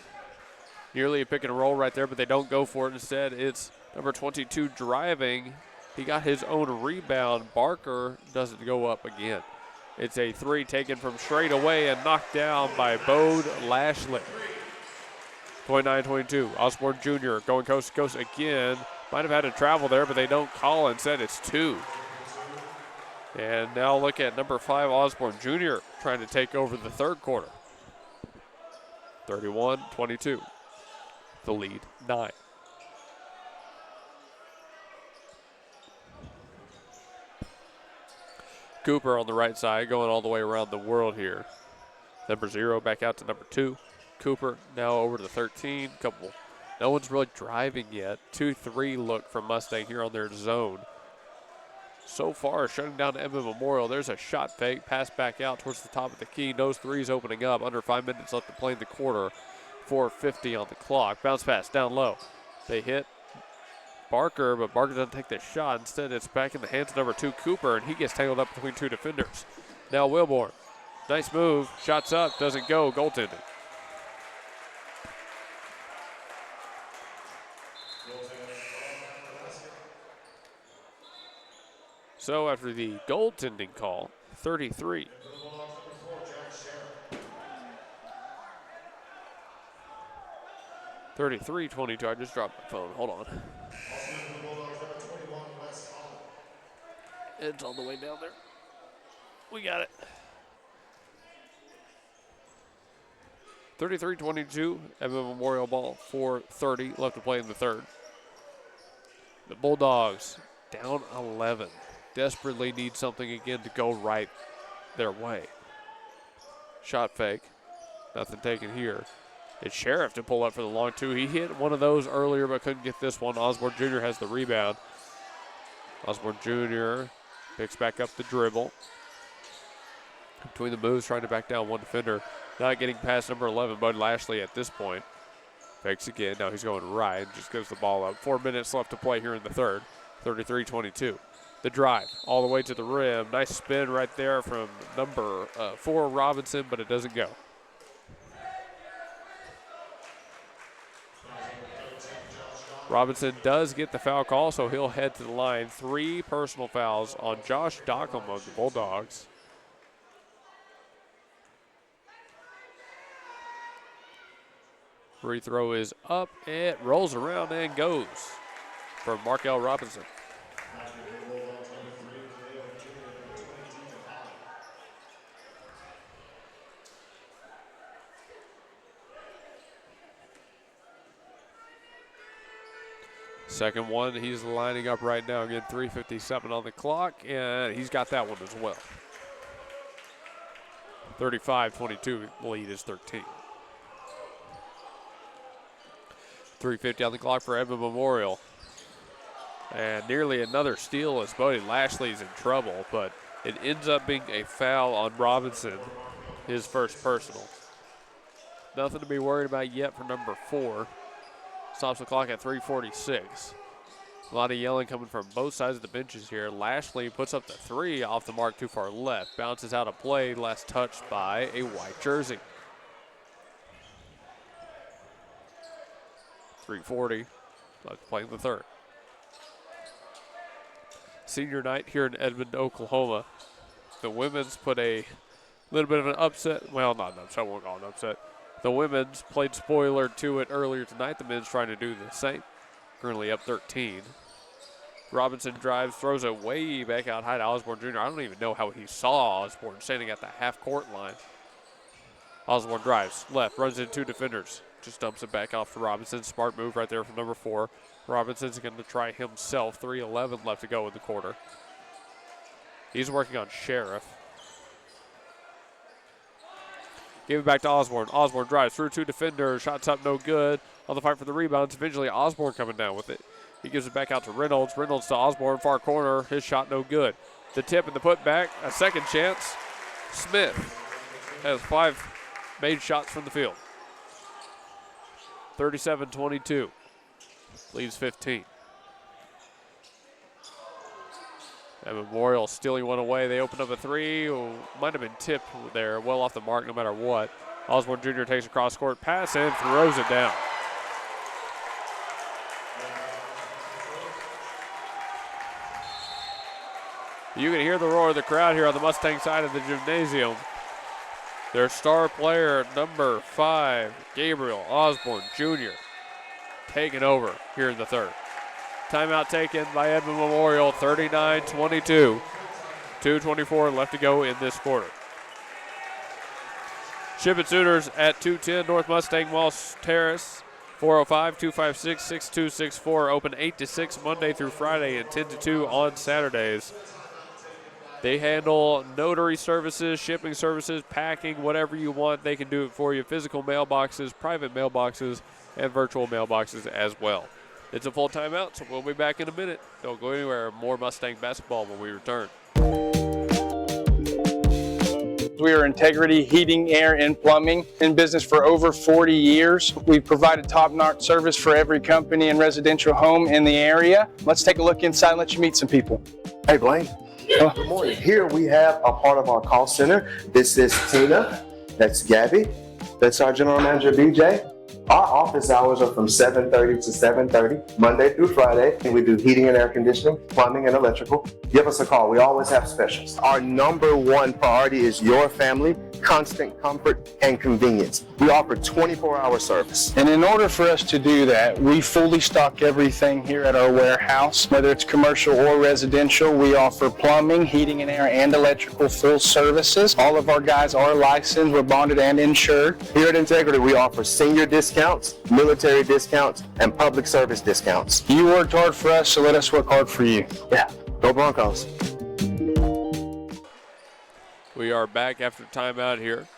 Nearly a pick and roll right there, but they don't go for it. Instead, it's number 22 driving. He got his own rebound. Barker doesn't go up again. It's a 3 taken from straight away and knocked down by Bode Lashley. 29-22. Osborne Jr. going coast to coast again. Might have had to travel there, but they don't call. Instead, it's 2. And now look at number 5, Osborne Jr. trying to take over the third quarter. 31-22. The lead, 9. Cooper on the right side going all the way around the world here. Number 0 back out to number 2. Cooper now over to 13. No one's really driving yet. 2-3 look from Mustang here on their zone. So far, shutting down Edmond Memorial. There's a shot fake, pass back out towards the top of the key. Nose 3's opening up. Under 5 minutes left to play in the quarter. 4:50 on the clock. Bounce pass down low. They hit Barker, but Barker doesn't take the shot. Instead, it's back in the hands of number 2, Cooper, and he gets tangled up between 2 defenders. Now Wilborn. Nice move. Shots up. Doesn't go. Goaltending. So after the goaltending call, 33. 33-22. I just dropped my phone. Hold on. It's all the way down there. We got it. 33-22. Edmond Memorial ball. 4:30 left to play in the third. The Bulldogs down 11. Desperately need something again to go right their way. Shot fake. Nothing taken here. It's Sheriff to pull up for the long 2. He hit one of those earlier but couldn't get this one. Osborne Jr. has the rebound. Osborne Jr. picks back up the dribble. Between the moves, trying to back down one defender. Not getting past number 11, Bud Lashley at this point. Fakes again. Now he's going right. Just gives the ball up. 4 minutes left to play here in the third. 33-22. The drive all the way to the rim. Nice spin right there from number 4, Robinson, but it doesn't go. Robinson does get the foul call, so he'll head to the line. 3 personal fouls on Josh Dockham of the Bulldogs. Free throw is up. It rolls around and goes for Markel Robinson. Second one, he's lining up right now. Again, 3:57 on the clock, and he's got that one as well. 35-22, the lead is 13. 3:50 on the clock for Edmond Memorial. And nearly another steal as Bodie Lashley's in trouble, but it ends up being a foul on Robinson, his first personal. Nothing to be worried about yet for number 4. Stops the clock at 3:46. A lot of yelling coming from both sides of the benches here. Lashley puts up the 3 off the mark too far left. Bounces out of play, last touched by a white jersey. 3:40 left to play in the third. Senior night here in Edmond, Oklahoma. The women's put a little bit of an upset. Well, not an upset, I won't call it an upset. The women's played spoiler to it earlier tonight. The men's trying to do the same. currently up 13. Robinson drives, throws it way back out high to Osborne Jr. I don't even know how he saw Osborne standing at the half-court line. Osborne drives, left, runs into 2 defenders. Just dumps it back off to Robinson. Smart move right there from number 4. Robinson's going to try himself. 3:11 left to go in the quarter. He's working on Sheriff. Give it back to Osborne. Osborne drives through 2 defenders. Shots up, no good. On the fight for the rebounds. Eventually, Osborne coming down with it. He gives it back out to Reynolds. Reynolds to Osborne, far corner. His shot no good. The tip and the putback. A second chance. Smith has 5 made shots from the field. 37-22. Leads 15. And Memorial stealing one away. They open up a 3. Might have been tipped there. Well off the mark no matter what. Osborne Jr. takes a cross-court pass and throws it down. You can hear the roar of the crowd here on the Mustang side of the gymnasium. Their star player, number 5, Gabriel Osborne Jr., taking over here in the third. Timeout taken by Edmond Memorial, 39-22. 2:24 left to go in this quarter. Ship Sooners at 210 North Mustang Mall Terrace, 405-256-6264. Open 8 to 6 Monday through Friday and 10 to 2 on Saturdays. They handle notary services, shipping services, packing, whatever you want, they can do it for you. Physical mailboxes, private mailboxes, and virtual mailboxes as well. It's a full timeout, so we'll be back in a minute. Don't go anywhere. More Mustang basketball when we return. We are Integrity Heating, Air, and Plumbing, in business for over 40 years. We've provided top-notch service for every company and residential home in the area. Let's take a look inside and let you meet some people. Hey, Blaine. Good morning. Here we have a part of our call center. This is Tina. That's Gabby. That's our general manager, BJ. Our office hours are from 7:30 to 7:30, Monday through Friday, and we do heating and air conditioning, plumbing and electrical. Give us a call. We always have specials. Our number one priority is your family, constant comfort and convenience. We offer 24-hour service. And in order for us to do that, we fully stock everything here at our warehouse, whether it's commercial or residential. We offer plumbing, heating and air, and electrical full services. All of our guys are licensed, we're bonded and insured. Here at Integrity, we offer senior discounts, military discounts, and public service discounts. You worked hard for us, so let us work hard for you. Yeah, go Broncos. We are back after timeout here.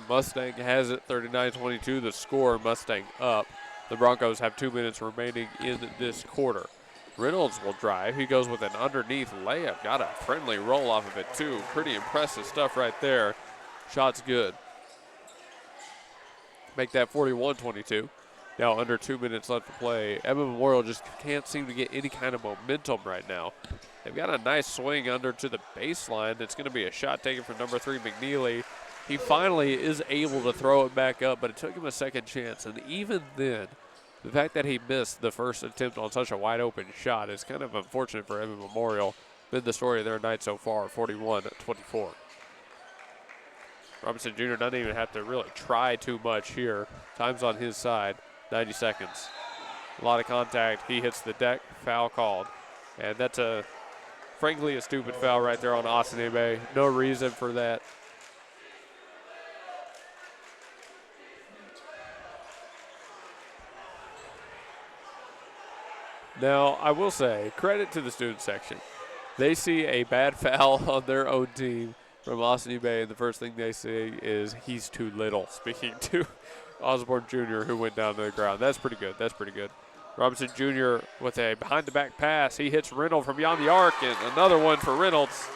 Mustang has it 39-22. The score, Mustang up. The Broncos have 2 minutes remaining in this quarter. Reynolds will drive. He goes with an underneath layup. Got a friendly roll off of it too. Pretty impressive stuff right there. Shot's good. Make that 41-22. Now under 2 minutes left to play. Edmond Memorial just can't seem to get any kind of momentum right now. They've got a nice swing under to the baseline. It's going to be a shot taken from number 3, McNeely. He finally is able to throw it back up, but it took him a second chance. And even then, the fact that he missed the first attempt on such a wide open shot is kind of unfortunate for Edmond Memorial. Been the story of their night so far, 41-24. Robinson Jr. doesn't even have to really try too much here. Time's on his side, 90 seconds. A lot of contact. He hits the deck, foul called. And that's frankly a stupid foul right there on Austin Ibe. No reason for that. Now, I will say, credit to the student section. They see a bad foul on their own team from Austin Ibe, and the first thing they say is he's too little, speaking to Osborne Jr., who went down to the ground. That's pretty good. That's pretty good. Robinson Jr. with a behind-the-back pass. He hits Reynolds from beyond the arc, and another one for Reynolds.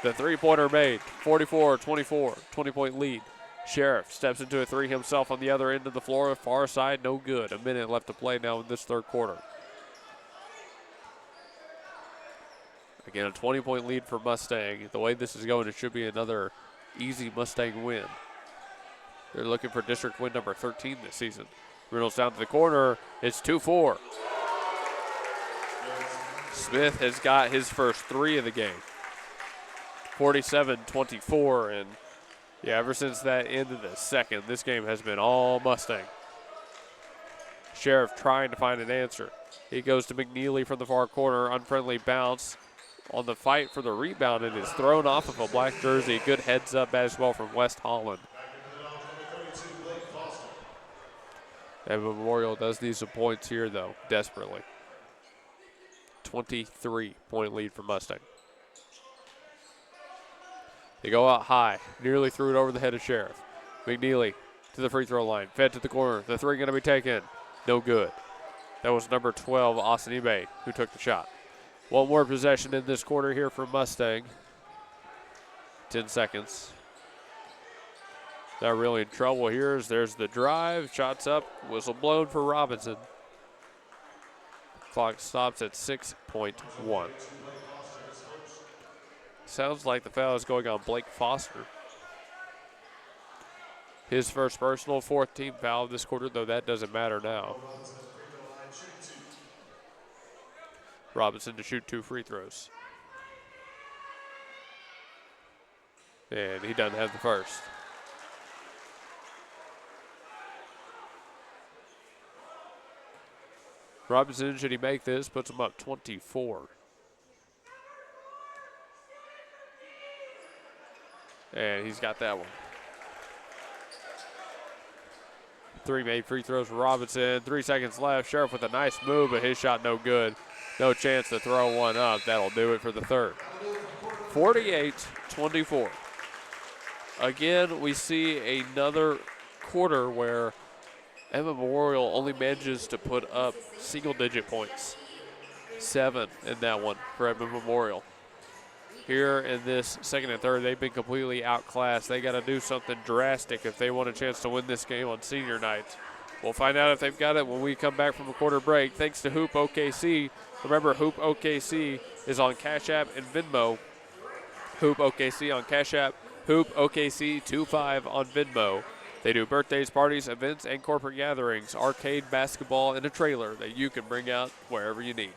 The three-pointer made, 44-24, 20-point lead. Sheriff steps into a 3 himself on the other end of the floor. Far side, no good. A minute left to play now in this third quarter. Again, a 20-point lead for Mustang. The way this is going, it should be another easy Mustang win. They're looking for district win number 13 this season. Reynolds down to the corner. It's 2-4. Smith has got his first 3 of the game. 47-24, and yeah, ever since that end of the second, this game has been all Mustang. Sheriff trying to find an answer. He goes to McNeely from the far corner. Unfriendly bounce on the fight for the rebound. It is thrown off of a black jersey. Good heads-up basketball from West Holland. And Memorial does need some points here, though, desperately. 23-point lead for Mustang. They go out high. Nearly threw it over the head of Sheriff. McNeely to the free throw line. Fed to the corner. The three going to be taken. No good. That was number 12, Austin Ibe, who took the shot. One more possession in this quarter here for Mustang. 10 seconds. Not really in trouble here as there's the drive. Shots up. Whistle blown for Robinson. Clock stops at 6.1. Sounds like the foul is going on Blake Foster. His first personal, fourth team foul of this quarter, though that doesn't matter now. Robinson to shoot 2 free throws. And he doesn't have the first. Robinson, should he make this, puts him up 24. And he's got that one. 3 made free throws for Robinson. 3 seconds left. Sheriff with a nice move, but his shot no good. No chance to throw one up. That'll do it for the third. 48-24. Again, we see another quarter where Edmond Memorial only manages to put up single-digit points. 7 in that one for Edmond Memorial. Here in this second and third, they've been completely outclassed. They got to do something drastic if they want a chance to win this game on senior night. We'll find out if they've got it when we come back from a quarter break. Thanks to Hoop OKC. Remember, Hoop OKC is on Cash App and Venmo. Hoop OKC on Cash App. Hoop OKC 25 on Venmo. They do birthdays, parties, events, and corporate gatherings. Arcade basketball in a trailer that you can bring out wherever you need.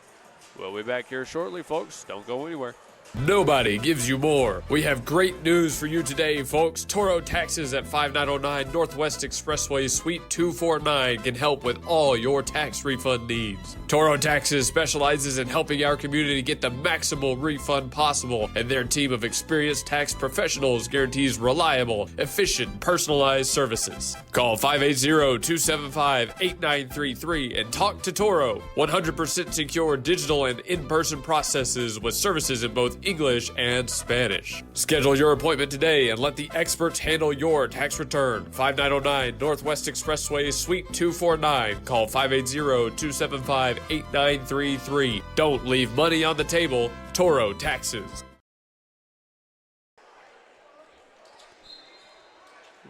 We'll be back here shortly, folks. Don't go anywhere. Nobody gives you more. We have great news for you today, folks. Toro Taxes at 5909 Northwest Expressway, Suite 249 can help with all your tax refund needs. Toro Taxes specializes in helping our community get the maximal refund possible, and their team of experienced tax professionals guarantees reliable, efficient, personalized services. Call 580-275-8933 and talk to Toro. 100% secure digital and in-person processes with services in both English and Spanish. Schedule your appointment today and let the experts handle your tax return. 5909 Northwest Expressway, Suite 249. Call 580-275-8933. Don't leave money on the table. Toro Taxes.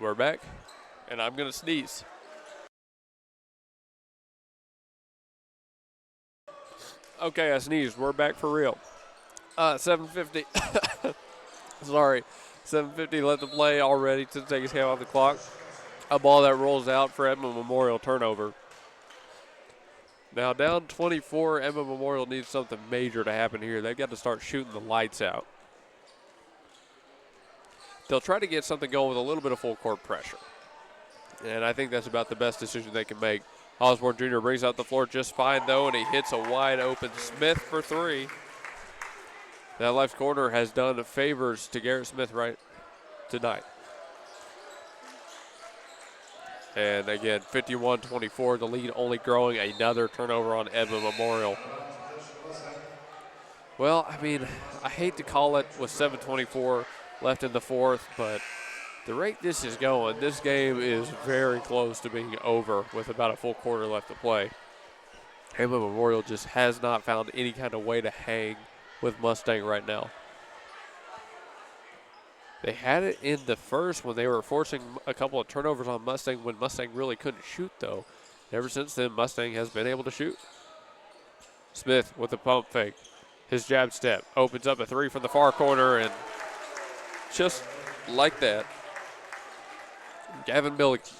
We're back, and I'm going to sneeze. Okay, I sneezed. We're back for real. 7:50. Sorry. 7:50 left to play already to take his hand off the clock. A ball that rolls out for Edmond Memorial turnover. Now down 24, Edmond Memorial needs something major to happen here. They've got to start shooting the lights out. They'll try to get something going with a little bit of full court pressure. And I think that's about the best decision they can make. Osborne Jr. brings out the floor just fine, though, and he hits a wide open Smith for 3. That left corner has done favors to Garrett Smith right tonight. And again, 51-24, the lead only growing. Another turnover on Edmond Memorial. Well, I mean, I hate to call it with 7:24 left in the fourth, but the rate this is going, this game is very close to being over with about a full quarter left to play. Edmond Memorial just has not found any kind of way to hang with Mustang right now. They had it in the first when they were forcing a couple of turnovers on Mustang when Mustang really couldn't shoot, though. Ever since then, Mustang has been able to shoot. Smith with the pump fake. His jab step opens up a 3 from the far corner, and just like that, Gavin Milliken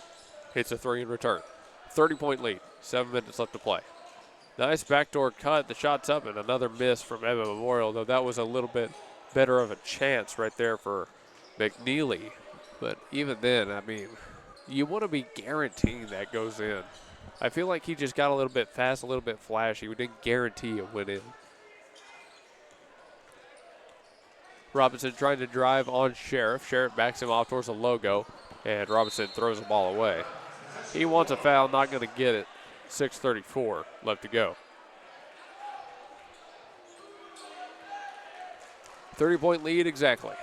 hits a 3 in return. 30-point lead, 7 minutes left to play. Nice backdoor cut. The shot's up, and another miss from Edmond Memorial, though that was a little bit better of a chance right there for McNeely. But even then, I mean, you want to be guaranteeing that goes in. I feel like he just got a little bit fast, a little bit flashy. We didn't guarantee a win in. Robinson trying to drive on Sheriff. Sheriff backs him off towards the logo, and Robinson throws the ball away. He wants a foul, not going to get it. 6:34 left to go. 30-point lead exactly.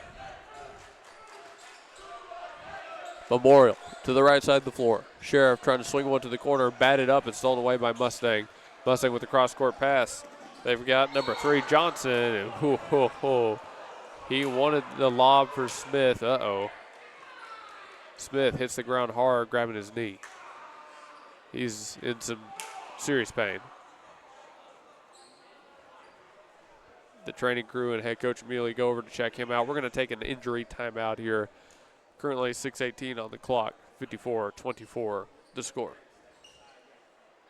Memorial to the right side of the floor. Sheriff trying to swing one to the corner, batted up and stolen away by Mustang. Mustang with the cross-court pass. They've got number 3, Johnson. And he wanted the lob for Smith. Uh-oh. Smith hits the ground hard, grabbing his knee. He's in some serious pain. The training crew and head coach immediately go over to check him out. We're going to take an injury timeout here. Currently 6:18 on the clock, 54-24 the score.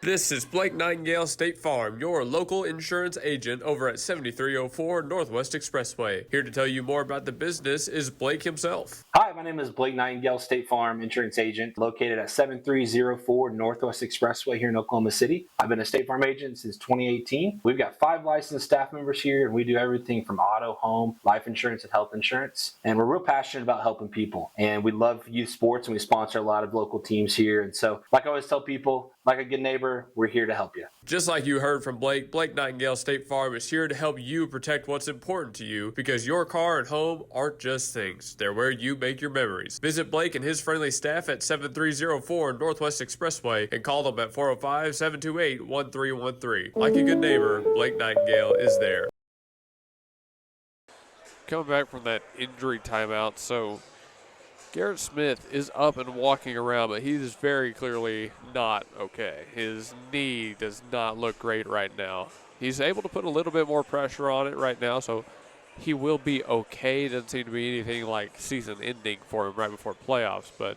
This is Blake Nightingale State Farm, your local insurance agent over at 7304 Northwest Expressway. Here to tell you more about the business is Blake himself. Hi, my name is Blake Nightingale, State Farm Insurance Agent, located at 7304 Northwest Expressway here in Oklahoma City. I've been a State Farm agent since 2018. We've got 5 licensed staff members here, and we do everything from auto, home, life insurance, and health insurance. And we're real passionate about helping people. And we love youth sports, and we sponsor a lot of local teams here. And so, like I always tell people, like a good neighbor, we're here to help you. Just like you heard from Blake, Blake Nightingale State Farm is here to help you protect what's important to you, because your car and home aren't just things. They're where you make your memories. Visit Blake and his friendly staff at 7304 Northwest Expressway and call them at 405-728-1313. Like a good neighbor, Blake Nightingale is there. Coming back from that injury timeout, so Garrett Smith is up and walking around, but he is very clearly not okay. His knee does not look great right now. He's able to put a little bit more pressure on it right now, so he will be okay. Doesn't seem to be anything like season ending for him right before playoffs, but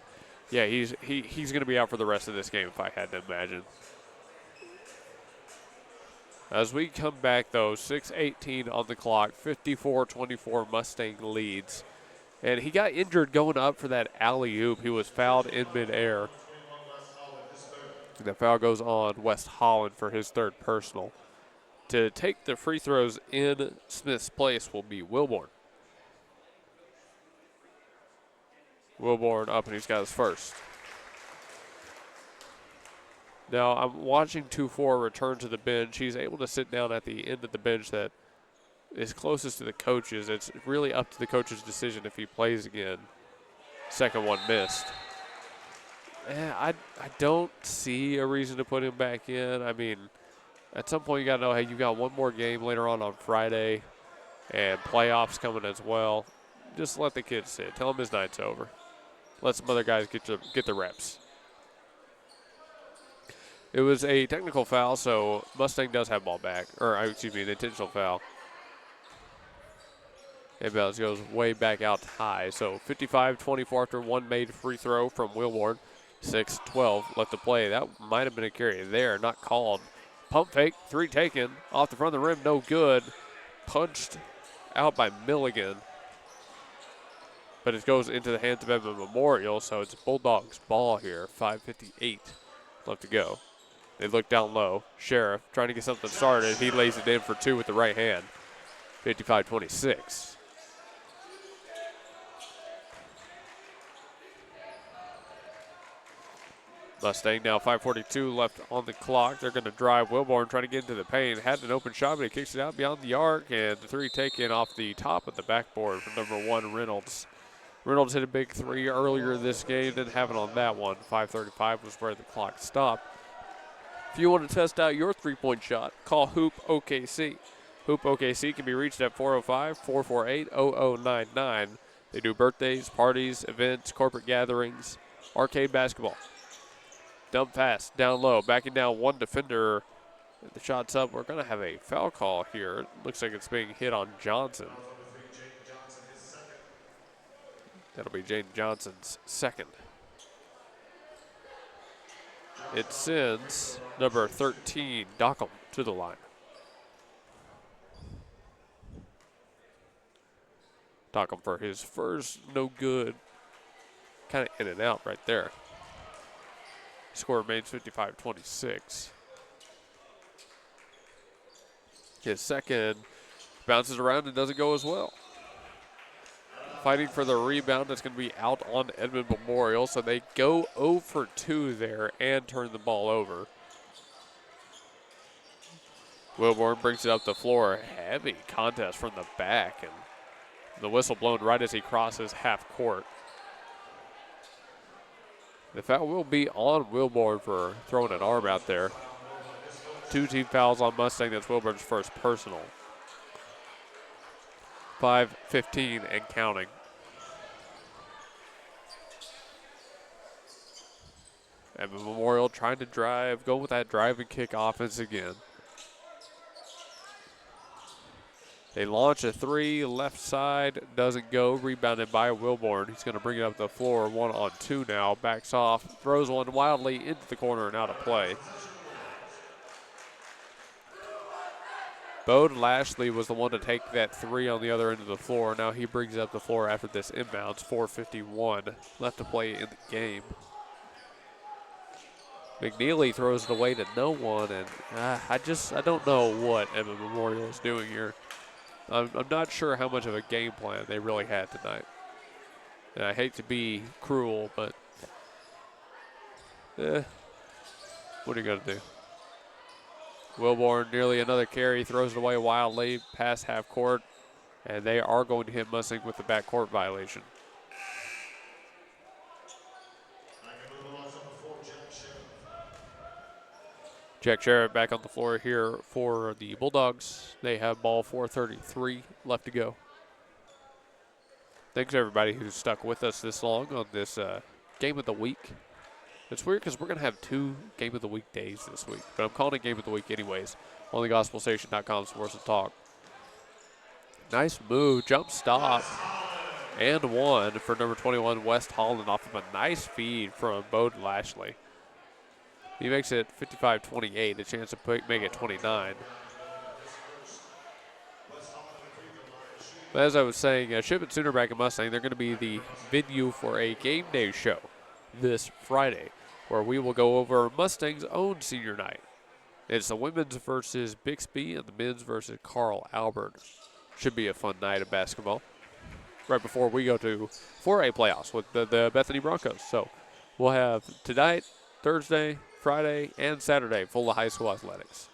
yeah, he's going to be out for the rest of this game if I had to imagine. As we come back, though, 6:18 on the clock, 54-24 Mustang leads. And he got injured going up for that alley-oop. He was fouled in midair. The foul goes on West Holland for his 3rd personal. To take the free throws in Smith's place will be Wilborn. Wilborn up, and he's got his first. Now, I'm watching 2-4 return to the bench. He's able to sit down at the end of the bench that is closest to the coaches. It's really up to the coach's decision if he plays again. Second one missed. I don't see a reason to put him back in. I mean, at some point you got to know, hey, you got one more game later on Friday and playoffs coming as well. Just let the kid sit. Tell him his night's over. Let some other guys get the reps. It was a technical foul, so Mustang does have ball back. Or, excuse me, an intentional foul. Inbounds goes way back out high. So 55-24 after one made free throw from Wilborn. 6-12 left to play. That might have been a carry there, not called. Pump fake, 3 taken. Off the front of the rim, no good. Punched out by Milligan. But it goes into the hands of Edmond Memorial, so it's Bulldogs ball here. 5:58 left to go. They look down low. Sheriff trying to get something started. He lays it in for 2 with the right hand. 55-26. Mustang now 5:42 left on the clock. They're going to drive. Wilborn trying to get into the paint. Had an open shot, but he kicks it out beyond the arc, and the 3 taken off the top of the backboard from number 1, Reynolds. Reynolds hit a big 3 earlier this game. Didn't have it on that one. 5:35 was where the clock stopped. If you want to test out your 3-point shot, call Hoop OKC. Hoop OKC can be reached at 405-448-0099. They do birthdays, parties, events, corporate gatherings, arcade basketball. Dump pass, down low, backing down one defender. The shot's up. We're going to have a foul call here. It looks like it's being hit on Johnson. That'll be Jaden Johnson's second. It sends number 13, Dockham, to the line. Dockham for his first, no good. Kind of in and out right there. Score remains 55-26. His second bounces around and doesn't go as well. Fighting for the rebound, that's going to be out on Edmond Memorial, so they go 0 for 2 there and turn the ball over. Wilborn brings it up the floor. Heavy contest from the back, and the whistle blown right as he crosses half court. The foul will be on Wilborn for throwing an arm out there. 2 team fouls on Mustang. That's Wilborn's first personal. 5:15 and counting. And Memorial trying to drive, go with that drive and kick offense again. They launch a 3, left side, doesn't go, rebounded by Wilborn. He's going to bring it up the floor, 1-on-2 now, backs off, throws one wildly into the corner and out of play. Bode Lashley was the one to take that 3 on the other end of the floor. Now he brings it up the floor after this inbounds. 4:51 left to play in the game. McNeely throws it away to no one, and I don't know what Edmond Memorial is doing here. I'm not sure how much of a game plan they really had tonight. And I hate to be cruel, but what are you going to do? Wilborn, nearly another carry, throws it away wildly past half court, and they are going to hit Mustang with the backcourt violation. Jack Sheriff back on the floor here for the Bulldogs. They have ball, 4:33 left to go. Thanks everybody who's stuck with us this long on this game of the week. It's weird because we're going to have 2 Game of the Week days this week, but I'm calling it Game of the Week anyways. On the GospelStation.com Sports and Talk. Nice move, jump stop, and 1 for number 21, West Holland, off of a nice feed from Bode Lashley. He makes it 55-28, a chance to make it 29. But as I was saying, Ship and Soonerback and Mustang, they're going to be the venue for a game day show this Friday, where we will go over Mustang's own senior night. It's the women's versus Bixby and the men's versus Carl Albert. Should be a fun night of basketball. Right before we go to 4A playoffs with the Bethany Broncos. So we'll have tonight, Thursday, Friday, and Saturday full of high school athletics.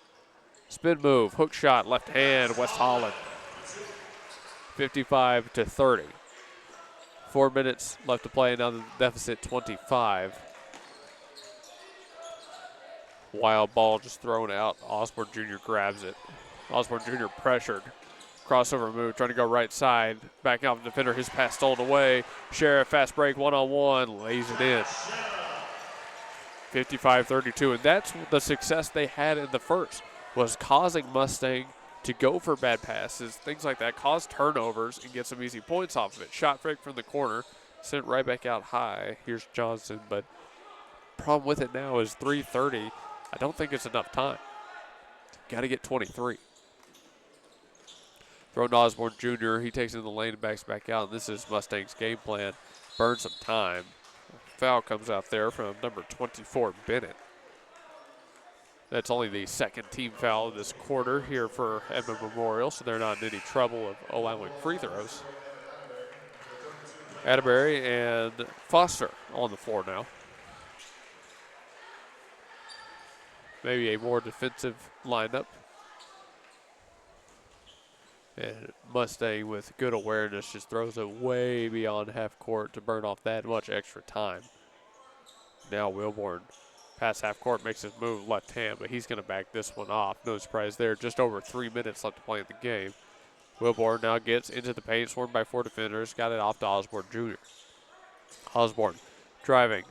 Spin move, hook shot, left hand, West Holland. 55-30. 4 minutes left to play, now the deficit 25. Wild ball just thrown out. Osborne Jr. grabs it. Osborne Jr. pressured. Crossover move, trying to go right side. Backing off the defender, his pass stolen away. Sheriff, fast break, 1-on-1, lays it in. 55-32, and that's the success they had in the first, was causing Mustang to go for bad passes, things like that, cause turnovers, and get some easy points off of it. Shot fake from the corner, sent right back out high. Here's Johnson, but problem with it now is 3:30. I don't think it's enough time. Got to get 23. Throw to Osborne Jr. He takes it in the lane and backs back out. And this is Mustang's game plan. Burn some time. Foul comes out there from number 24, Bennett. That's only the second team foul of this quarter here for Edmond Memorial, so they're not in any trouble of allowing free throws. Atterbury and Foster on the floor now. Maybe a more defensive lineup. And Mustang, with good awareness, just throws it way beyond half court to burn off that much extra time. Now Wilborn, past half court, makes his move left hand, but he's going to back this one off. No surprise there. Just over 3 minutes left to play in the game. Wilborn now gets into the paint, swarmed by 4 defenders. Got it off to Osborne Jr. Osborne driving.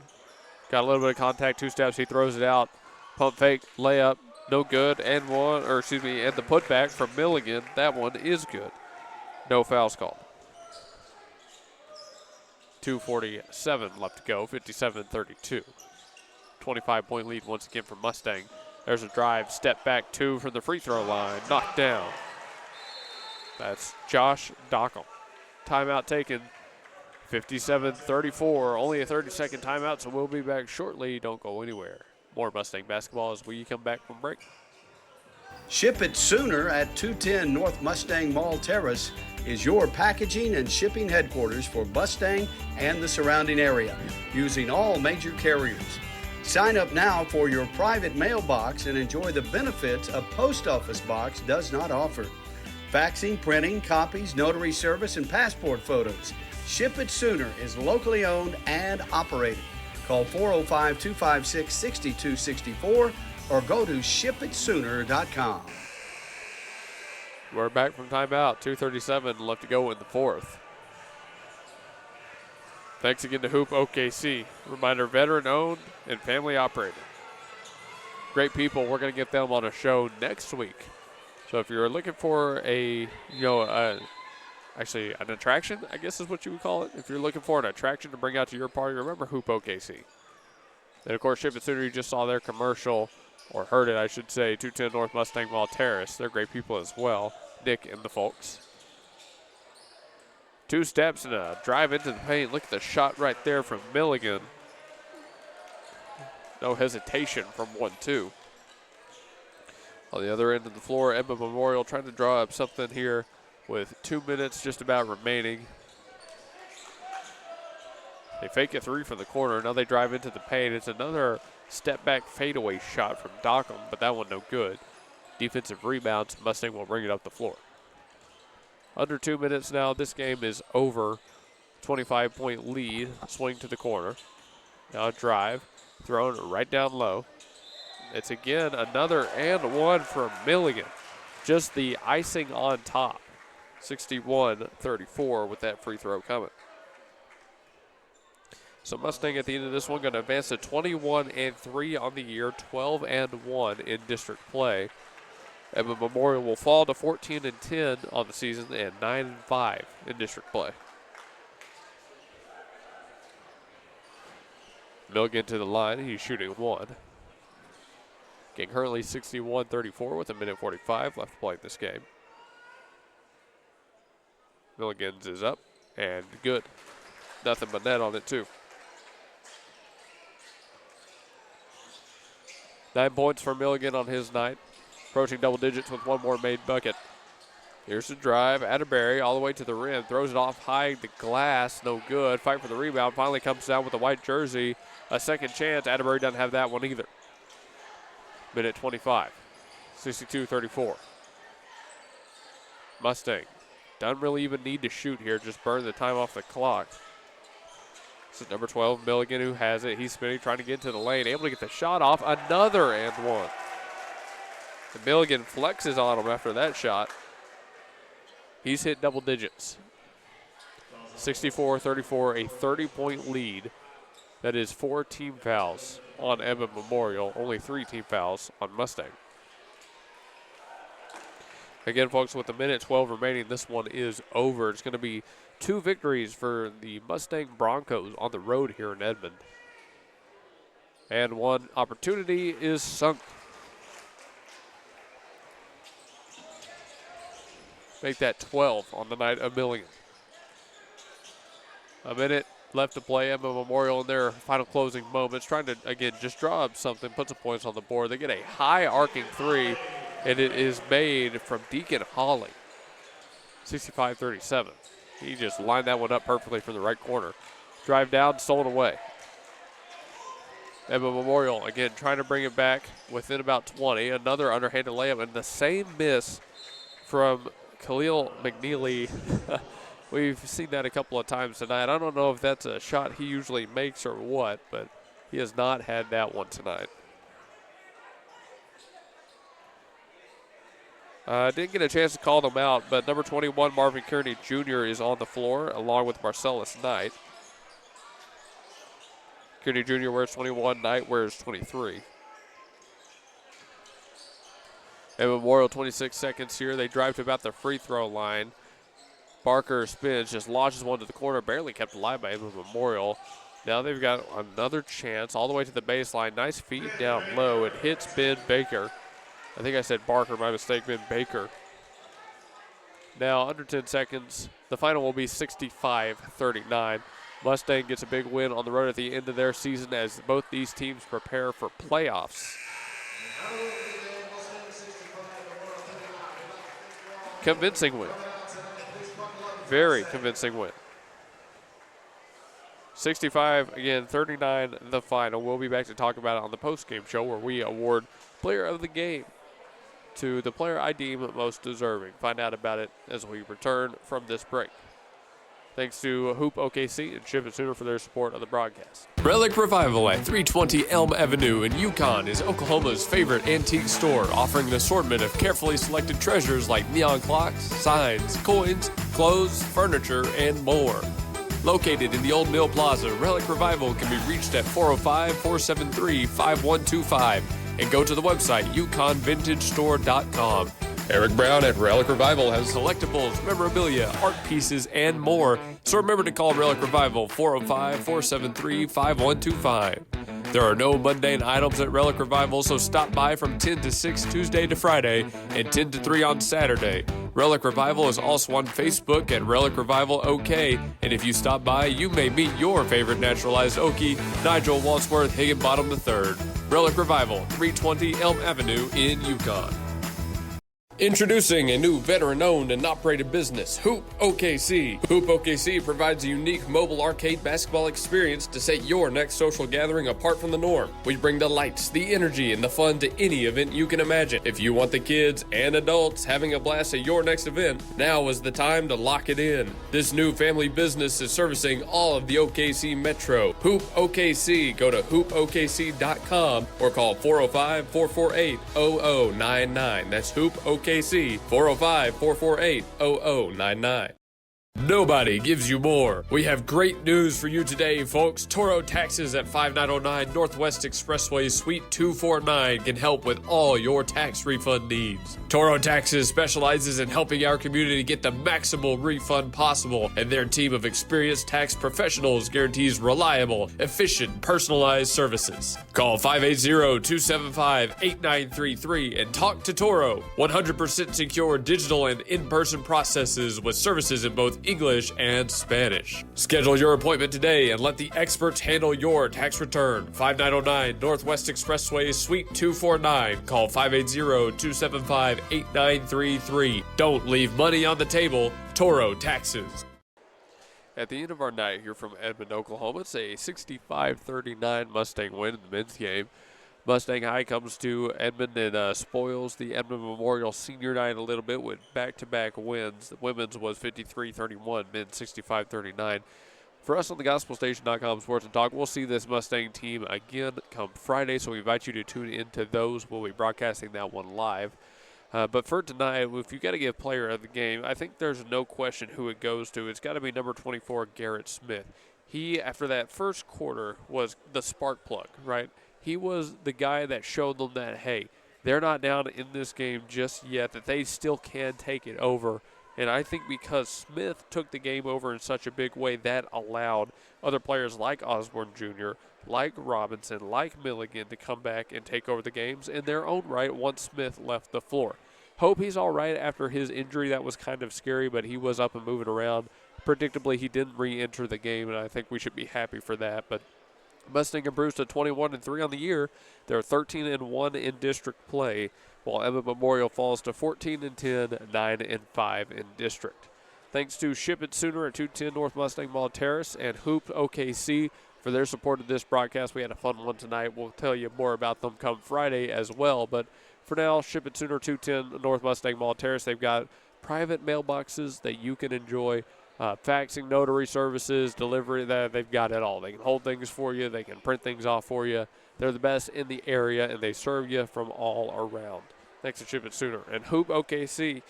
Got a little bit of contact, 2 steps. He throws it out. Pump fake, layup. No good, and and the putback from Milligan. That one is good. No fouls called. 2:47 left to go, 57-32. 25-point lead once again for Mustang. There's a drive, step back 2 from the free throw line, knocked down. That's Josh Dockham. Timeout taken, 57-34, only a 30-second timeout, so we'll be back shortly. Don't go anywhere. More Mustang basketball as we come back from break. Ship It Sooner at 210 North Mustang Mall Terrace is your packaging and shipping headquarters for Mustang and the surrounding area, using all major carriers. Sign up now for your private mailbox and enjoy the benefits a post office box does not offer. Faxing, printing, copies, notary service, and passport photos. Ship It Sooner is locally owned and operated. Call 405-256-6264 or go to shipitsooner.com. We're back from timeout. 2:37 left to go in the fourth. Thanks again to Hoop OKC. Reminder, veteran-owned and family-operated. Great people. We're going to get them on a show next week. So if you're looking for actually an attraction, I guess is what you would call it. If you're looking for an attraction to bring out to your party, remember Hoop OKC. And, of course, Ship It Sooner, you just saw their commercial, or heard it, I should say, 210 North Mustang Mall Terrace. They're great people as well, Nick and the folks. 2 steps and a drive into the paint. Look at the shot right there from Milligan. No hesitation from 1-2. On the other end of the floor, Edmond Memorial trying to draw up something here with 2 minutes just about remaining. They fake a 3 from the corner. Now they drive into the paint. It's another step-back fadeaway shot from Dockham, but that one no good. Defensive rebounds. Mustang will bring it up the floor. Under 2 minutes now. This game is over. 25-point lead. Swing to the corner. Now a drive. Thrown right down low. It's again another and one from Milligan. Just the icing on top. 61-34 with that free throw coming. So Mustang at the end of this one going to advance to 21-3 on the year, 12-1 in district play. Edmond Memorial will fall to 14-10 on the season and 9-5 in district play. Milligan to the line. He's shooting 1. Getting currently 61-34 with 1:45 left to play in this game. Milligan's is up and good. Nothing but net on it too. 9 points for Milligan on his night. Approaching double digits with one more made bucket. Here's the drive. Atterbury all the way to the rim. Throws it off high the glass. No good. Fight for the rebound. Finally comes down with the white jersey. A second chance. Atterbury doesn't have that one either. Minute 25. 62-34. Mustang doesn't really even need to shoot here. Just burn the time off the clock. This is number 12, Milligan, who has it. He's spinning, trying to get into the lane. Able to get the shot off. Another and one. And Milligan flexes on him after that shot. He's hit double digits. 64-34, a 30-point lead. That is 4 team fouls on Edmond Memorial. Only 3 team fouls on Mustang. Again, folks, with 1:12 remaining, this one is over. It's going to be 2 victories for the Mustang Broncos on the road here in Edmond. And 1 opportunity is sunk. Make that 12 on the night of Milligan. A minute left to play. Edmond Memorial in their final closing moments, trying to, again, just draw up something, put some points on the board. They get a high arcing 3, and it is made from Deacon Hawley. 65-37. He just lined that one up perfectly from the right corner. Drive down, stolen away. Edmond Memorial, again, trying to bring it back within about 20. Another underhanded layup, and the same miss from Khalil McNeely. We've seen that a couple of times tonight. I don't know if that's a shot he usually makes or what, but he has not had that one tonight. Didn't get a chance to call them out, but number 21, Marvin Kearney Jr. is on the floor, along with Marcellus Knight. Kearney Jr. wears 21, Knight wears 23. And Memorial, 26 seconds here. They drive to about the free throw line. Barker spins, just launches one to the corner, barely kept alive by Edmond Memorial. Now they've got another chance all the way to the baseline. Nice feed down low. It hits Ben Baker. I think I said Barker, my mistake, Ben Baker. Now under 10 seconds. The final will be 65-39. Mustang gets a big win on the road at the end of their season as both these teams prepare for playoffs. Convincing win. Very convincing win. 65, again, 39 the final. We'll be back to talk about it on the post-game show where we award player of the game to the player I deem most deserving. Find out about it as we return from this break. Thanks to Hoop OKC and Ship It Sooner for their support of the broadcast. Relic Revival at 320 Elm Avenue in Yukon is Oklahoma's favorite antique store, offering an assortment of carefully selected treasures like neon clocks, signs, coins, clothes, furniture, and more. Located in the Old Mill Plaza, Relic Revival can be reached at 405-473-5125 and go to the website yukonvintagestore.com. Eric Brown at Relic Revival has collectibles, memorabilia, art pieces, and more. So remember to call Relic Revival 405-473-5125. There are no mundane items at Relic Revival, so stop by from 10 to 6 Tuesday to Friday and 10 to 3 on Saturday. Relic Revival is also on Facebook at Relic Revival OK, and if you stop by, you may meet your favorite naturalized Okie, Nigel Walsworth Higginbottom III. Relic Revival, 320 Elm Avenue in Yukon. Introducing a new veteran-owned and operated business, Hoop OKC. Hoop OKC provides a unique mobile arcade basketball experience to set your next social gathering apart from the norm. We bring the lights, the energy, and the fun to any event you can imagine. If you want the kids and adults having a blast at your next event, now is the time to lock it in. This new family business is servicing all of the OKC Metro. Hoop OKC. Go to hoopokc.com or call 405-448-0099. That's Hoop OKC. KC 405-448-0099. Nobody gives you more. We have great news for you today, folks. Toro Taxes at 5909 Northwest Expressway, Suite 249 can help with all your tax refund needs. Toro Taxes specializes in helping our community get the maximal refund possible, and their team of experienced tax professionals guarantees reliable, efficient, personalized services. Call 580-275-8933 and talk to Toro. 100% secure digital and in-person processes with services in both English and Spanish. Schedule your appointment today and let the experts handle your tax return. 5909 Northwest Expressway, Suite 249. Call 580-275-8933. Don't leave money on the table. Toro Taxes. At the end of our night here from Edmond, Oklahoma, it's a 65-39 Mustang win in the men's game. Mustang High comes to Edmond and spoils the Edmond Memorial Senior Night a little bit with back-to-back wins. The women's was 53-31, men's 65-39. For us on the GospelStation.com Sports and Talk, we'll see this Mustang team again come Friday, so we invite you to tune into those. We'll be broadcasting that one live. But for tonight, if you got to give player of the game, I think there's no question who it goes to. It's got to be number 24, Garrett Smith. He, after that first quarter, was the spark plug, right? He was the guy that showed them that, hey, they're not down in this game just yet, that they still can take it over. And I think because Smith took the game over in such a big way, that allowed other players like Osborne Jr., like Robinson, like Milligan to come back and take over the games in their own right once Smith left the floor. Hope he's all right after his injury. That was kind of scary, but he was up and moving around. Predictably, he didn't re-enter the game, and I think we should be happy for that. But Mustang improves to 21-3 on the year. They're 13-1 in district play, while Edmond Memorial falls to 14-10, 9-5 in district. Thanks to Ship It Sooner at 210 North Mustang Mall Terrace and Hoop OKC for their support of this broadcast. We had a fun one tonight. We'll tell you more about them come Friday as well. But for now, Ship It Sooner, 210 North Mustang Mall Terrace. They've got private mailboxes that you can enjoy. Faxing, notary services, delivery, they've got it all. They can hold things for you. They can print things off for you. They're the best in the area, and they serve you from all around. Thanks to Ship It Sooner. And Hoop OKC,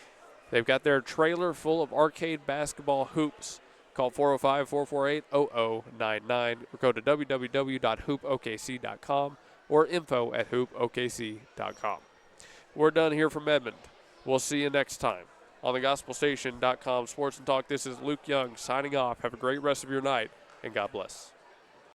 they've got their trailer full of arcade basketball hoops. Call 405-448-0099 or go to www.hoopokc.com or info@hoopokc.com. We're done here from Edmond. We'll see you next time. On the GospelStation.com Sports and Talk, this is Luke Young signing off. Have a great rest of your night, and God bless.